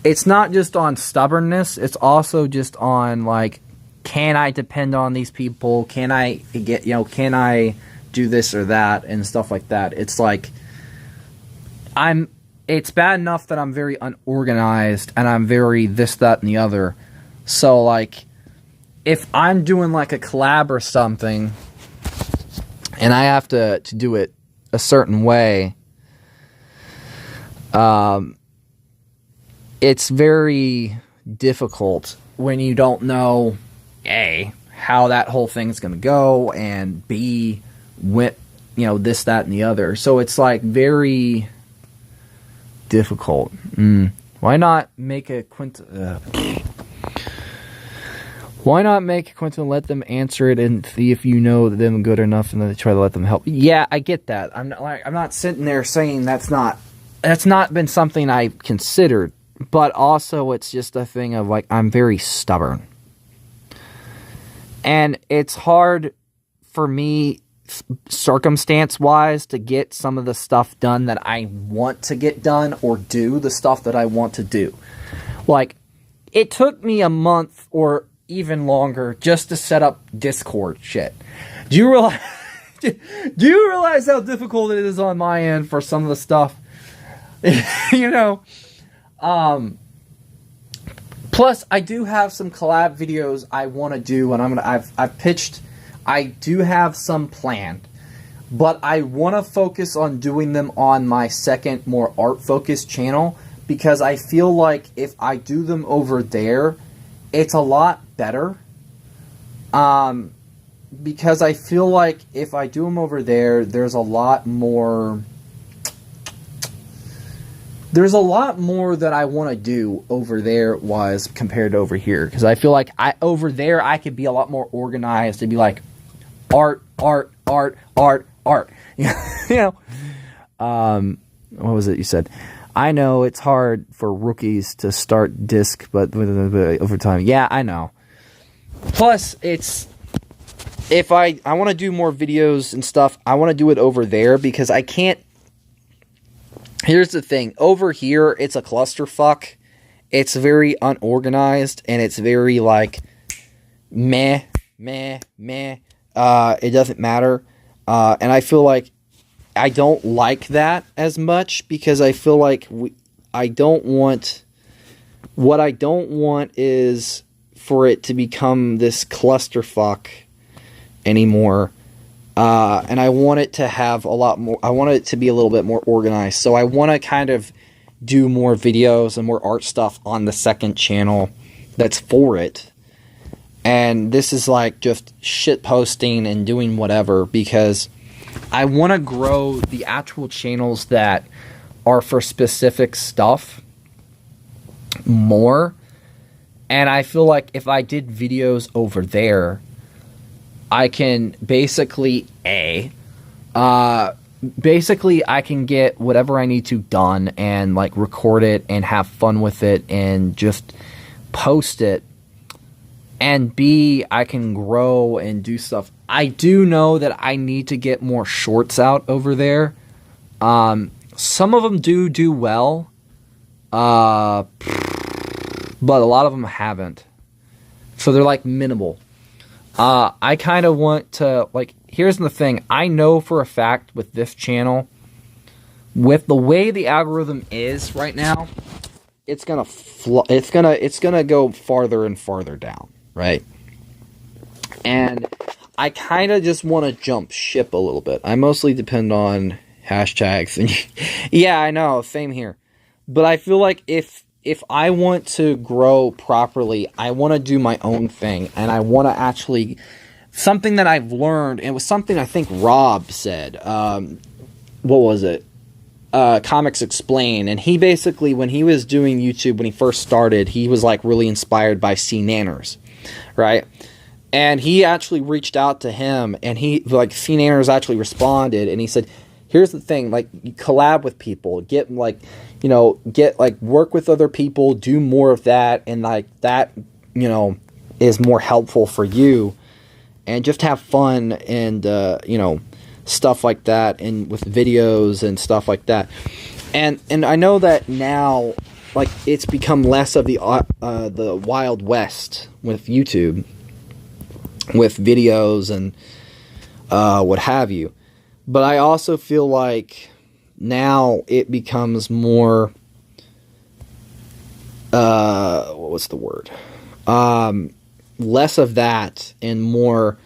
it's not just on stubbornness, it's also just on, like, can I depend on these people? Can I can I do this or that and stuff like that? It's like, it's bad enough that I'm very unorganized and I'm very this, that, and the other. So, like, if I'm doing, like, a collab or something, and I have to do it a certain way, it's very difficult when you don't know, A, how that whole thing's going to go, and B, this, that, and the other. So it's, like, very difficult. Why not make a Why not make a Quentin and let them answer it and see if you know them good enough and then try to let them help? Yeah, I get that. I'm not sitting there saying that's not been something I considered, but also it's just a thing of like I'm very stubborn. And it's hard for me circumstance-wise to get some of the stuff done that I want to get done or do the stuff that I want to do. Like, it took me a month or even longer just to set up Discord shit. Do you realize how difficult it is on my end for some of the stuff? Plus I do have some collab videos I want to do, and I've pitched. I do have some planned, but I want to focus on doing them on my second, more art-focused channel, because I feel like if I do them over there, it's a lot better. Because I feel like if I do them over there, there's a lot more that I want to do over there wise compared to over here. Because I feel like over there I could be a lot more organized and be like art. What was it you said? I know it's hard for rookies to start disc, but over time, yeah, I know. Plus, it's if I want to do more videos and stuff, I want to do it over there because I can't. Here's the thing: over here, it's a clusterfuck. It's very unorganized and it's very like meh. It doesn't matter, and I feel like I don't like that as much because I feel like I don't want. What I don't want is for it to become this clusterfuck anymore, and I want it to have a lot more. I want it to be a little bit more organized. So I want to kind of do more videos and more art stuff on the second channel that's for it. And this is like just shit posting and doing whatever because I want to grow the actual channels that are for specific stuff more. And I feel like if I did videos over there, I can basically basically I can get whatever I need to done and like record it and have fun with it and just post it. And B, I can grow and do stuff. I do know that I need to get more shorts out over there. Some of them do well. But a lot of them haven't. So they're like minimal. I kind of want to, like, here's the thing. I know for a fact with this channel, with the way the algorithm is right now, it's gonna go farther and farther down, right? And I kind of just want to jump ship a little bit. I mostly depend on hashtags, and yeah, I know, same here. But I feel like if I want to grow properly, I want to do my own thing, and I want to actually something that I've learned. And it was something I think Rob said. What was it? Comics Explain, and he basically, when he was doing YouTube when he first started, he was like really inspired by C Nanners, right? And he actually reached out to him, and he like C Nanners actually responded, and he said, "Here's the thing: like, you collab with people, get like, you know, get like work with other people, do more of that, and like that, you know, is more helpful for you, and just have fun and you know." Stuff like that, and with videos and stuff like that, and I know that now, like, it's become less of the Wild West with YouTube, with videos and what have you. But I also feel like now it becomes more what's the word? Less of that and more.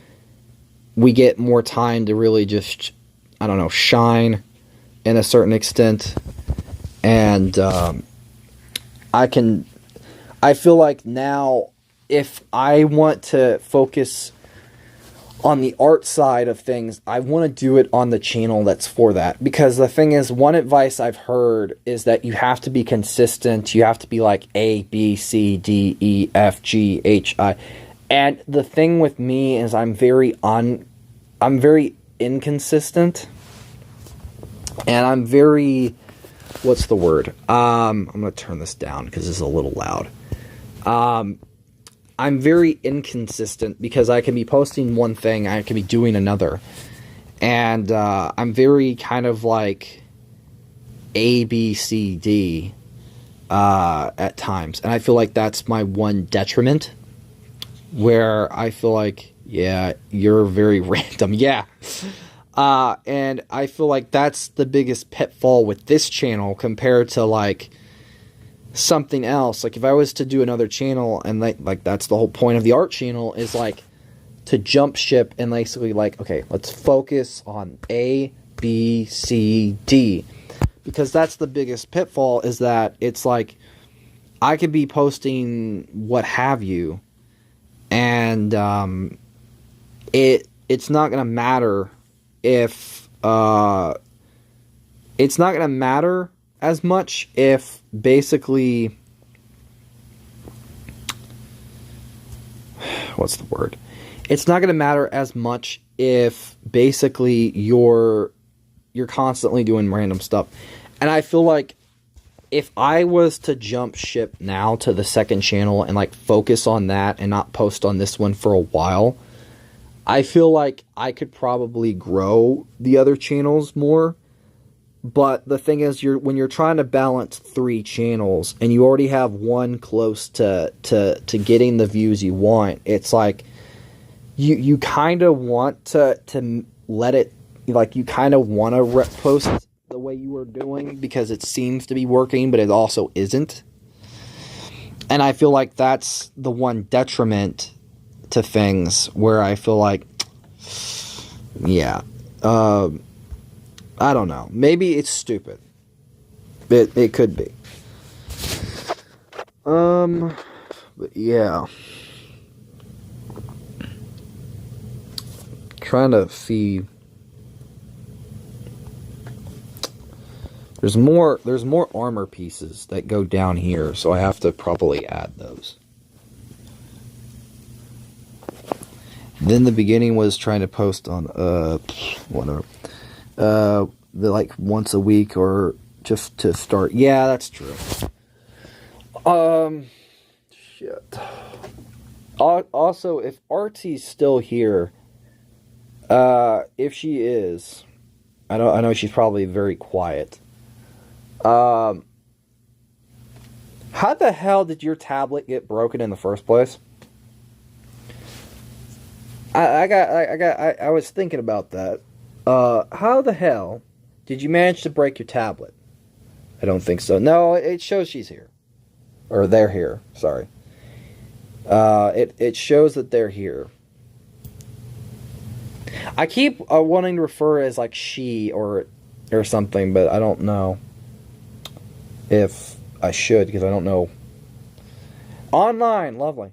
We get more time to really just, I don't know, shine in a certain extent. And I feel like now, if I want to focus on the art side of things, I want to do it on the channel that's for that. Because the thing is, one advice I've heard is that you have to be consistent. You have to be like A, B, C, D, E, F, G, H, I. And the thing with me is I'm very inconsistent, and I'm very, what's the word? I'm going to turn this down because this is a little loud. I'm very inconsistent because I can be posting one thing, I can be doing another. And I'm very kind of like A, B, C, D at times. And I feel like that's my one detriment, where I feel like, yeah, you're very random. Yeah. And I feel like that's the biggest pitfall with this channel compared to like something else. Like if I was to do another channel, and like that's the whole point of the art channel, is like to jump ship and basically like, okay, let's focus on A, B, C, D. Because that's the biggest pitfall, is that it's like I could be posting what have you, and it's not gonna matter if it's not gonna matter as much if basically, what's the word? It's not gonna matter as much if basically you're constantly doing random stuff. And I feel like if I was to jump ship now to the second channel and like focus on that and not post on this one for a while, I feel like I could probably grow the other channels more. But the thing is, when you're trying to balance 3 channels and you already have one close to getting the views you want, it's like you kind of want to let it, like, you kind of want to post the way you were doing because it seems to be working, but it also isn't. And I feel like that's the one detriment to things where I feel like, yeah, I don't know. Maybe it's stupid. It could be. But yeah. Trying to see. There's more armor pieces that go down here, so I have to probably add those. Then the beginning was trying to post on whatever. Like once a week or just to start. Yeah, that's true. Shit. Also, if Artie's still here, if she is, I know she's probably very quiet. How the hell did your tablet get broken in the first place? I was thinking about that. How the hell did you manage to break your tablet? I don't think so. No, it shows she's here. Or they're here, sorry. It shows that they're here. I keep wanting to refer as like she or something, but I don't know if I should, because I don't know. Online, lovely.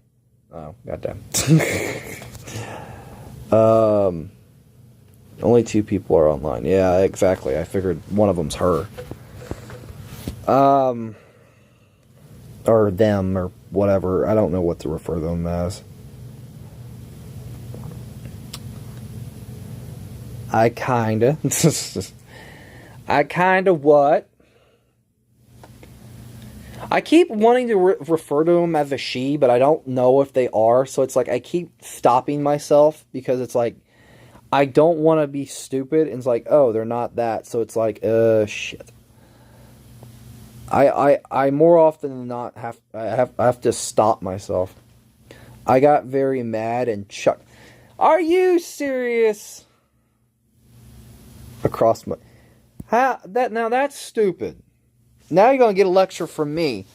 Oh, goddamn. Only 2 people are online. Yeah, exactly. I figured one of them's her. Or them, or whatever. I don't know what to refer to them as. I kinda what? I keep wanting to refer to them as a she, but I don't know if they are, so it's like I keep stopping myself, because it's like, I don't want to be stupid, and it's like, oh, they're not that, so it's like, shit. I more often than not have to stop myself. I got very mad and chucked. Are you serious? Across my... Now that's stupid. Now you're going to get a lecture from me.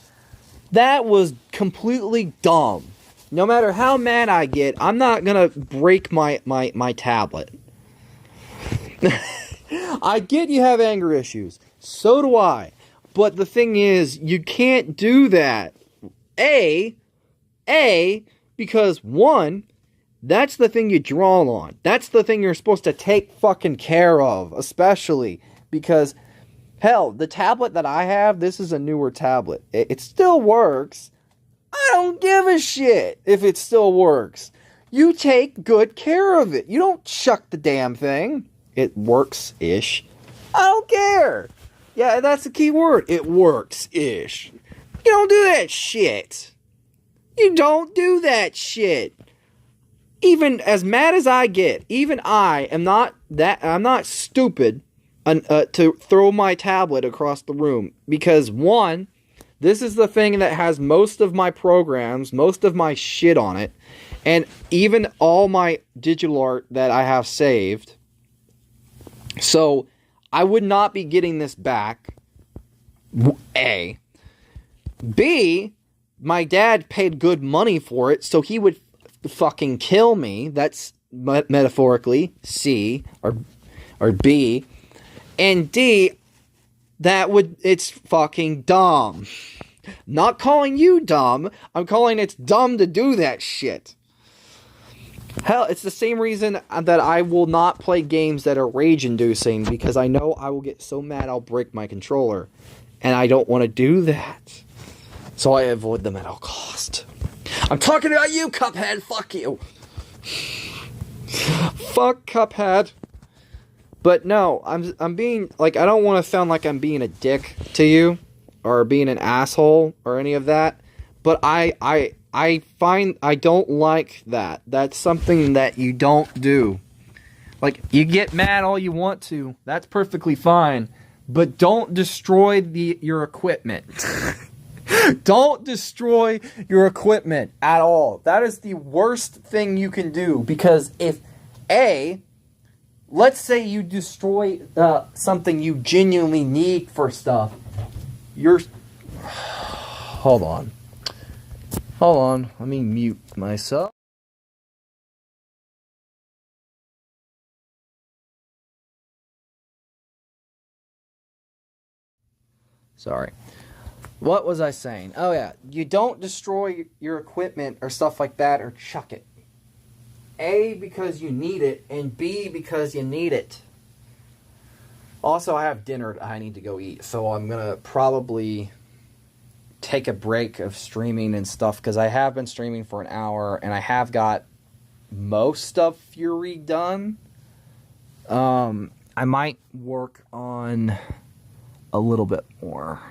That was completely dumb. No matter how mad I get, I'm not going to break my tablet. I get you have anger issues. So do I. But the thing is, you can't do that. Because one, that's the thing you draw on. That's the thing you're supposed to take fucking care of. Especially because, hell, the tablet that I have, this is a newer tablet. It still works. I don't give a shit if it still works. You take good care of it. You don't chuck the damn thing. It works-ish. I don't care. Yeah, that's the key word. It works-ish. You don't do that shit. You don't do that shit. Even as mad as I get, even I am not that, I'm not stupid to throw my tablet across the room. Because one, this is the thing that has most of my programs, most of my shit on it, and even all my digital art that I have saved. So, I would not be getting this back. A. B, my dad paid good money for it, so he would fucking kill me. That's metaphorically. C. Or B. And D, it's fucking dumb. Not calling you dumb, I'm calling it's dumb to do that shit. Hell, it's the same reason that I will not play games that are rage-inducing, because I know I will get so mad I'll break my controller. And I don't want to do that. So I avoid them at all cost. I'm talking about you, Cuphead! Fuck you! Fuck Cuphead. But no, I'm being, like, I don't want to sound like I'm being a dick to you. or being an asshole or any of that, but I find I don't like that. That's something that you don't do. Like, you get mad all you want to. That's perfectly fine. But don't destroy your equipment. Don't destroy your equipment at all. That is the worst thing you can do. Because if, let's say you destroy something you genuinely need for stuff. Hold on. Let me mute myself. Sorry. What was I saying? Oh yeah, you don't destroy your equipment or stuff like that or chuck it. A, because you need it, and B, because you need it. Also, I have dinner I need to go eat, so I'm gonna probably take a break of streaming and stuff, because I have been streaming for an hour, and I have got most of Fury done. I might work on a little bit more.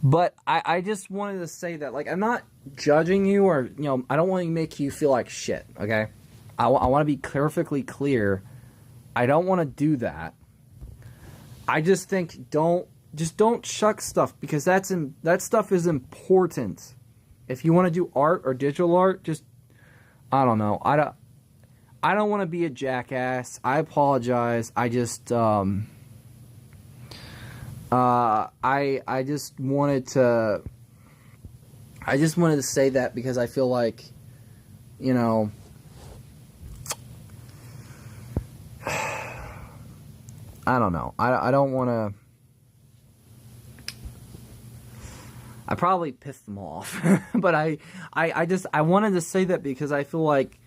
But I just wanted to say that, like, I'm not judging you, or, you know, I don't want to make you feel like shit, okay? I want to be perfectly clear. I don't want to do that. I just think don't chuck stuff, because that stuff is important. If you want to do art or digital art, just, I don't know. I don't want to be a jackass. I apologize. I just I just wanted to say that, because I feel like, you know, I don't know. I don't want to. I probably pissed them off, but I wanted to say that, because I feel like,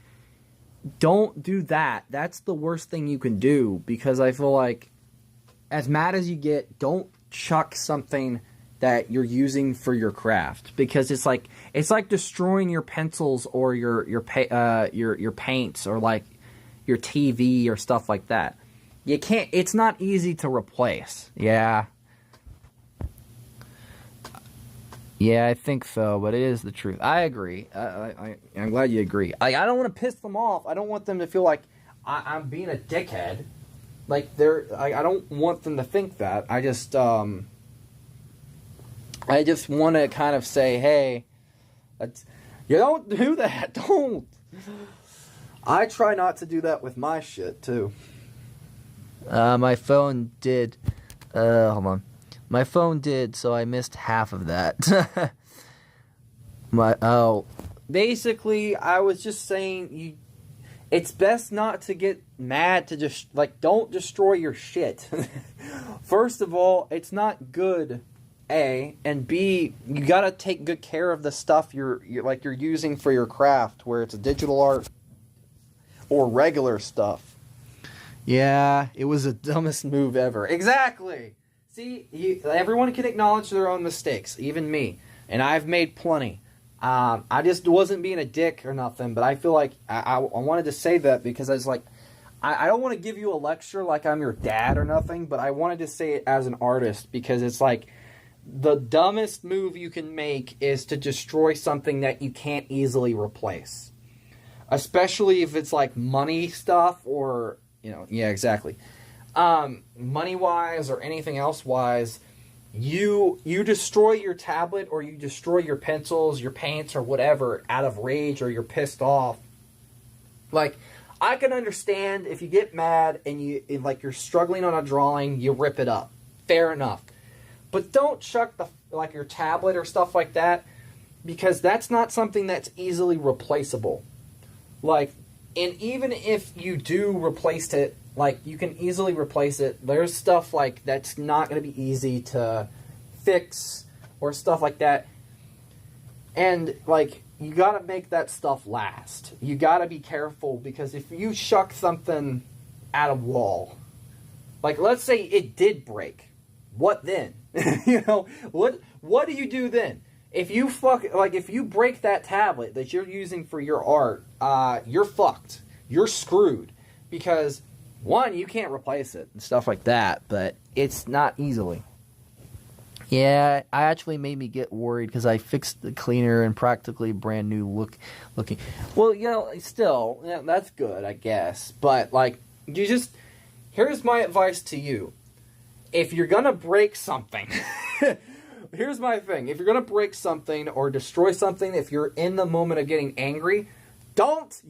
don't do that. That's the worst thing you can do, because I feel like, as mad as you get, don't chuck something that you're using for your craft, because it's like destroying your pencils or your paints, or like your TV or stuff like that. You can't. It's not easy to replace. Yeah, I think so, but it is the truth. I agree. I'm glad you agree. I don't want to piss them off. I don't want them to feel like I'm being a dickhead. Like, I don't want them to think that. I just want to kind of say, hey, you don't do that. Don't. I try not to do that with my shit, too. My phone did. Hold on. My phone did, so I missed half of that. Basically, I was just saying, it's best not to get mad, to just, like, don't destroy your shit. First of all, it's not good, A, and B, you gotta take good care of the stuff you're using for your craft, where it's digital art or regular stuff. Yeah, it was the dumbest move ever. Exactly! See, everyone can acknowledge their own mistakes, even me, and I've made plenty. I just wasn't being a dick or nothing, but I feel like I wanted to say that, because I was like, I don't want to give you a lecture like I'm your dad or nothing, but I wanted to say it as an artist, because it's like, the dumbest move you can make is to destroy something that you can't easily replace. Especially if it's like money stuff, or, you know, yeah, exactly. Money-wise or anything else-wise, you destroy your tablet, or you destroy your pencils, your paints, or whatever out of rage, or you're pissed off. Like, I can understand if you get mad and you're struggling on a drawing, you rip it up. Fair enough. But don't chuck your tablet or stuff like that, because that's not something that's easily replaceable. Like, and even if you do replace it, like, you can easily replace it, there's stuff like that's not going to be easy to fix or stuff like that. And, like, you got to make that stuff last. You got to be careful, because if you chuck something at a wall, like, let's say it did break, what then? You know, what do you do then? If you if you break that tablet that you're using for your art, you're fucked. You're screwed, because one, you can't replace it and stuff like that, but it's not easily. Yeah, I actually made me get worried because I fixed the cleaner and practically brand new looking. Well, still, that's good, I guess. But like, here's my advice to you: if you're gonna break something, here's my thing: if you're gonna break something or destroy something, if you're in the moment of getting angry, don't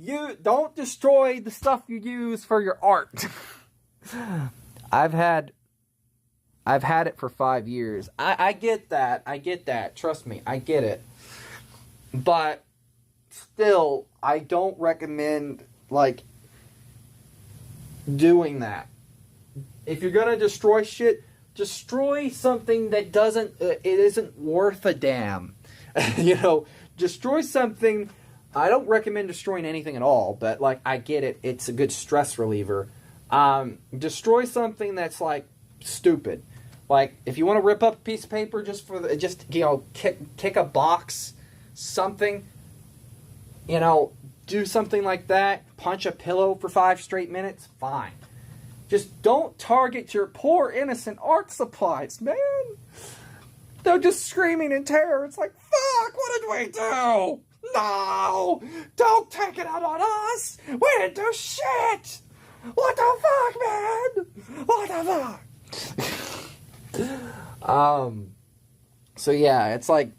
destroy the stuff you use for your art. I've had it for 5 years. I get that. I get that. Trust me, I get it. But still, I don't recommend like doing that. If you're gonna destroy shit, destroy something that it isn't worth a damn. Destroy something. I don't recommend destroying anything at all, but like I get it. It's a good stress reliever. Destroy something that's like stupid. Like if you want to rip up a piece of paper kick a box, something. Do something like that. Punch a pillow for 5 straight minutes. Fine. Just don't target your poor innocent art supplies, man. They're just screaming in terror. It's like, fuck, what did we do? No! Don't take it out on us! We didn't do shit! What the fuck, man? What the fuck? So yeah, it's like,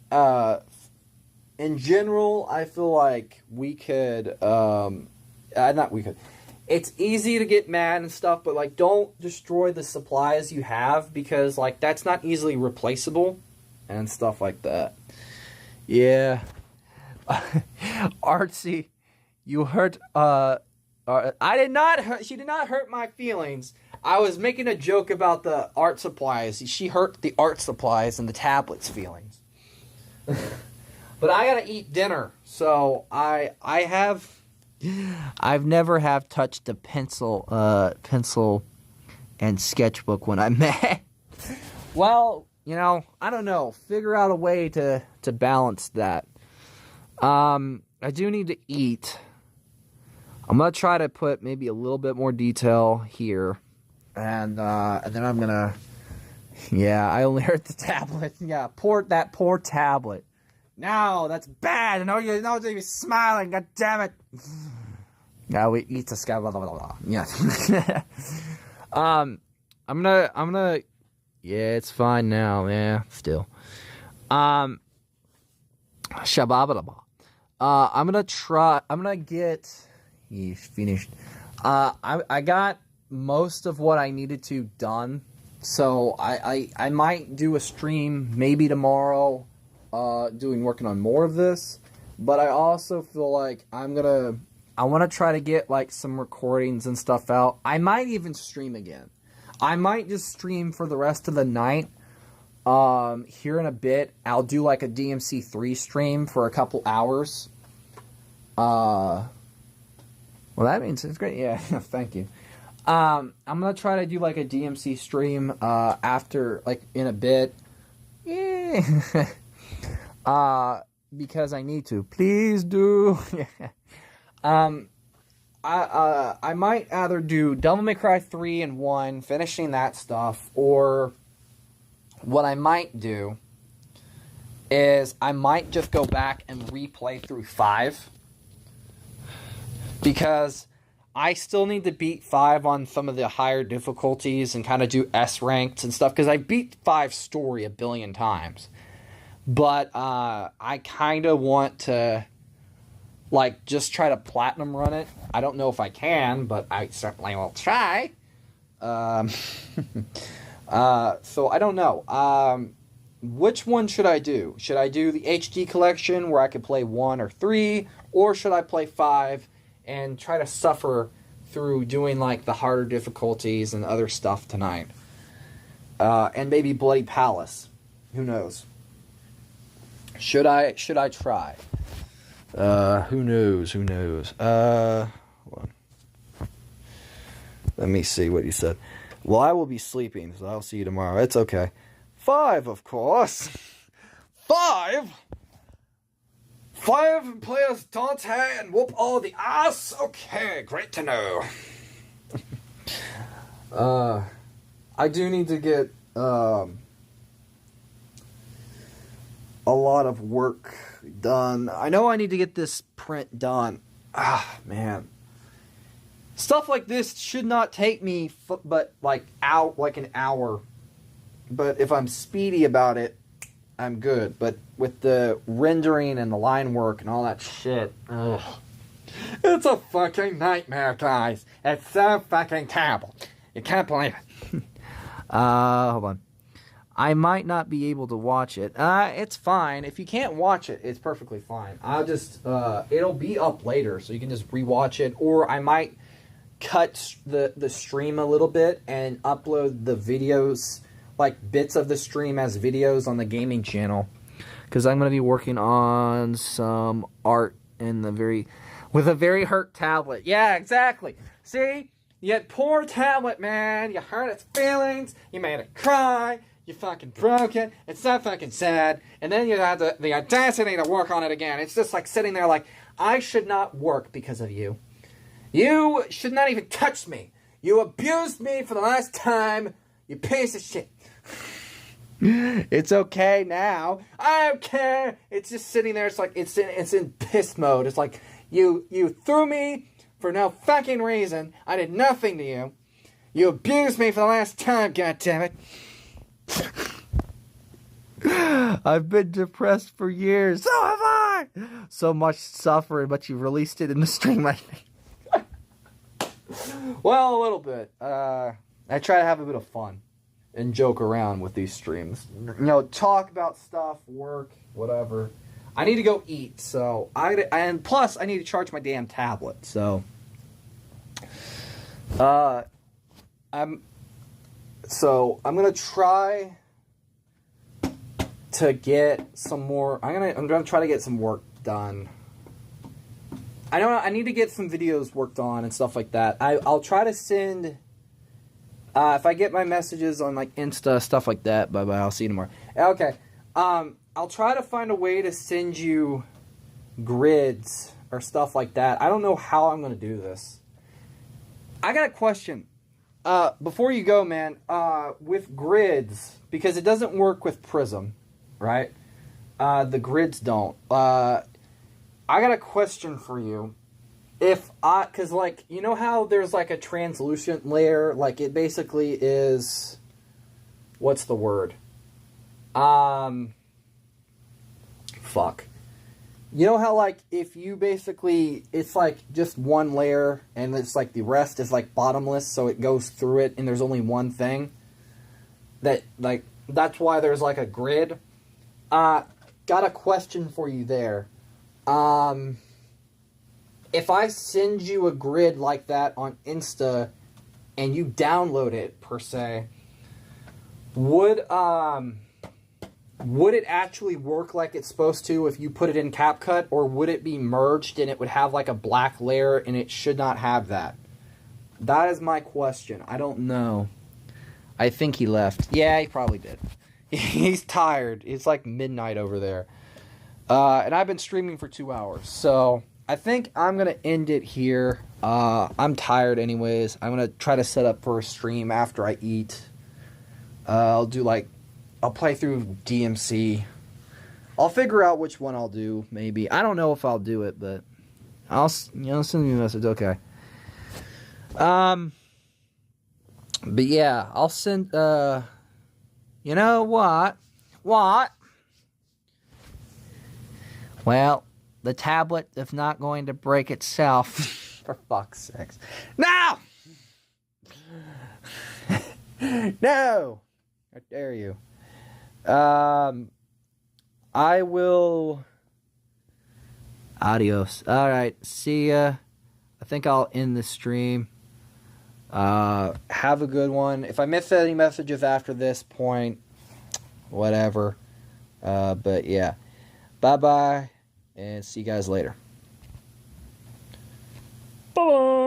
in general, I feel like we could, it's easy to get mad and stuff, but like, don't destroy the supplies you have because like, that's not easily replaceable and stuff like that. Yeah. Artsy, you hurt, she did not hurt my feelings. I was making a joke about the art supplies. She hurt the art supplies and the tablets' feelings. But I gotta eat dinner, so I've never have touched a pencil and sketchbook when I'm mad. Well, I don't know. Figure out a way to balance that. I do need to eat. I'm gonna try to put maybe a little bit more detail here, and then I'm gonna. Yeah, I only hurt the tablet. Yeah, that poor tablet. No, that's bad. No, you're smiling. God damn it. Now we eat the sky. Blah, blah, blah, blah. Yeah. I'm gonna. Yeah, it's fine now. Yeah, still. Shabba. I'm gonna get. He's finished. I got most of what I needed to done, so I might do a stream maybe tomorrow, working on more of this. But I also feel like I want to try to get like some recordings and stuff out. I might even stream again. I might just stream for the rest of the night. Here in a bit, I'll do like a DMC3 stream for a couple hours. Well, that means it's great. Yeah, thank you. I'm gonna try to do like a DMC stream after, like, in a bit. Yeah. Because I need to. Please do. I might either do Devil May Cry 3 and 1, finishing that stuff, or what I might do is I might just go back and replay through 5. Because I still need to beat 5 on some of the higher difficulties and kind of do S ranked and stuff. Because I beat 5 story a billion times. But I kind of want to, like, just try to platinum run it. I don't know if I can, but I certainly will try. So I don't know. Which one should I do? Should I do the HD collection where I could play 1 or 3? Or should I play 5 and try to suffer through doing like the harder difficulties and other stuff tonight? And maybe Bloody Palace. Who knows? Should I try? Who knows? Hold on. Let me see what he said. Well, I will be sleeping, so I'll see you tomorrow. It's okay. 5, of course. 5? 5 players Dante and whoop all the ass? Okay, great to know. I do need to get, a lot of work done. I know I need to get this print done. Ah, man. Stuff like this should not take me but like an hour. But if I'm speedy about it, I'm good. But with the rendering and the line work and all that shit, ugh. It's a fucking nightmare, guys. It's so fucking terrible. You can't believe it. Hold on. I might not be able to watch it. It's fine. If you can't watch it, it's perfectly fine. I'll just, it'll be up later, so you can just rewatch it. Or I might cut the stream a little bit and upload the videos, like bits of the stream as videos on the gaming channel. Because I'm going to be working on some art with a very hurt tablet. Yeah, exactly. See? You had poor tablet, man. You hurt its feelings. You made it cry. You fucking broke it. It's so fucking sad. And then you had the audacity to work on it again. It's just like sitting there like, I should not work because of you. You should not even touch me. You abused me for the last time. You piece of shit. It's okay now. I don't care. It's just sitting there. It's like, it's in piss mode. It's like, you threw me for no fucking reason. I did nothing to you. You abused me for the last time, goddammit. I've been depressed for years. So have I. So much suffering, but you released it in the stream, I think. Well, a little bit. I try to have a bit of fun and joke around with these streams. You know, talk about stuff, work, whatever. I need to go eat, so and plus I need to charge my damn tablet. So, I'm gonna try to get some more. I'm gonna try to get some work done. I know I need to get some videos worked on and stuff like that. I'll try to send if I get my messages on like Insta, stuff like that. Bye bye. I'll see you tomorrow. Okay. I'll try to find a way to send you grids or stuff like that. I don't know how I'm gonna do this. I got a question. Before you go, man, with grids, because it doesn't work with Prism, right? The grids don't. I got a question for you. Because, like, you know how there's, like, a translucent layer? Like, it basically is, what's the word? Fuck. You know how, like, if you basically, it's, like, just one layer, and it's, like, the rest is, like, bottomless, so it goes through it, and there's only one thing? That, like, that's why there's, like, a grid. Got a question for you there. If I send you a grid like that on Insta, and you download it, per se, would it actually work like it's supposed to if you put it in CapCut, or would it be merged and it would have like a black layer and it should not have that? That is my question. I don't know. I think he left. Yeah, he probably did. He's tired. It's like midnight over there. And I've been streaming for 2 hours. So I think I'm going to end it here. I'm tired anyways. I'm going to try to set up for a stream after I eat. I'll play through DMC. I'll figure out which one I'll do, maybe. I don't know if I'll do it, but I'll send you a message. Okay. But yeah, I'll send, you know what? What? Well, the tablet is not going to break itself. For fuck's sakes. No! No! How dare you? I will... Adios. Alright, see ya. I think I'll end the stream. Have a good one. If I miss any messages after this point, whatever. But yeah. Bye-bye. And see you guys later. Bye-bye.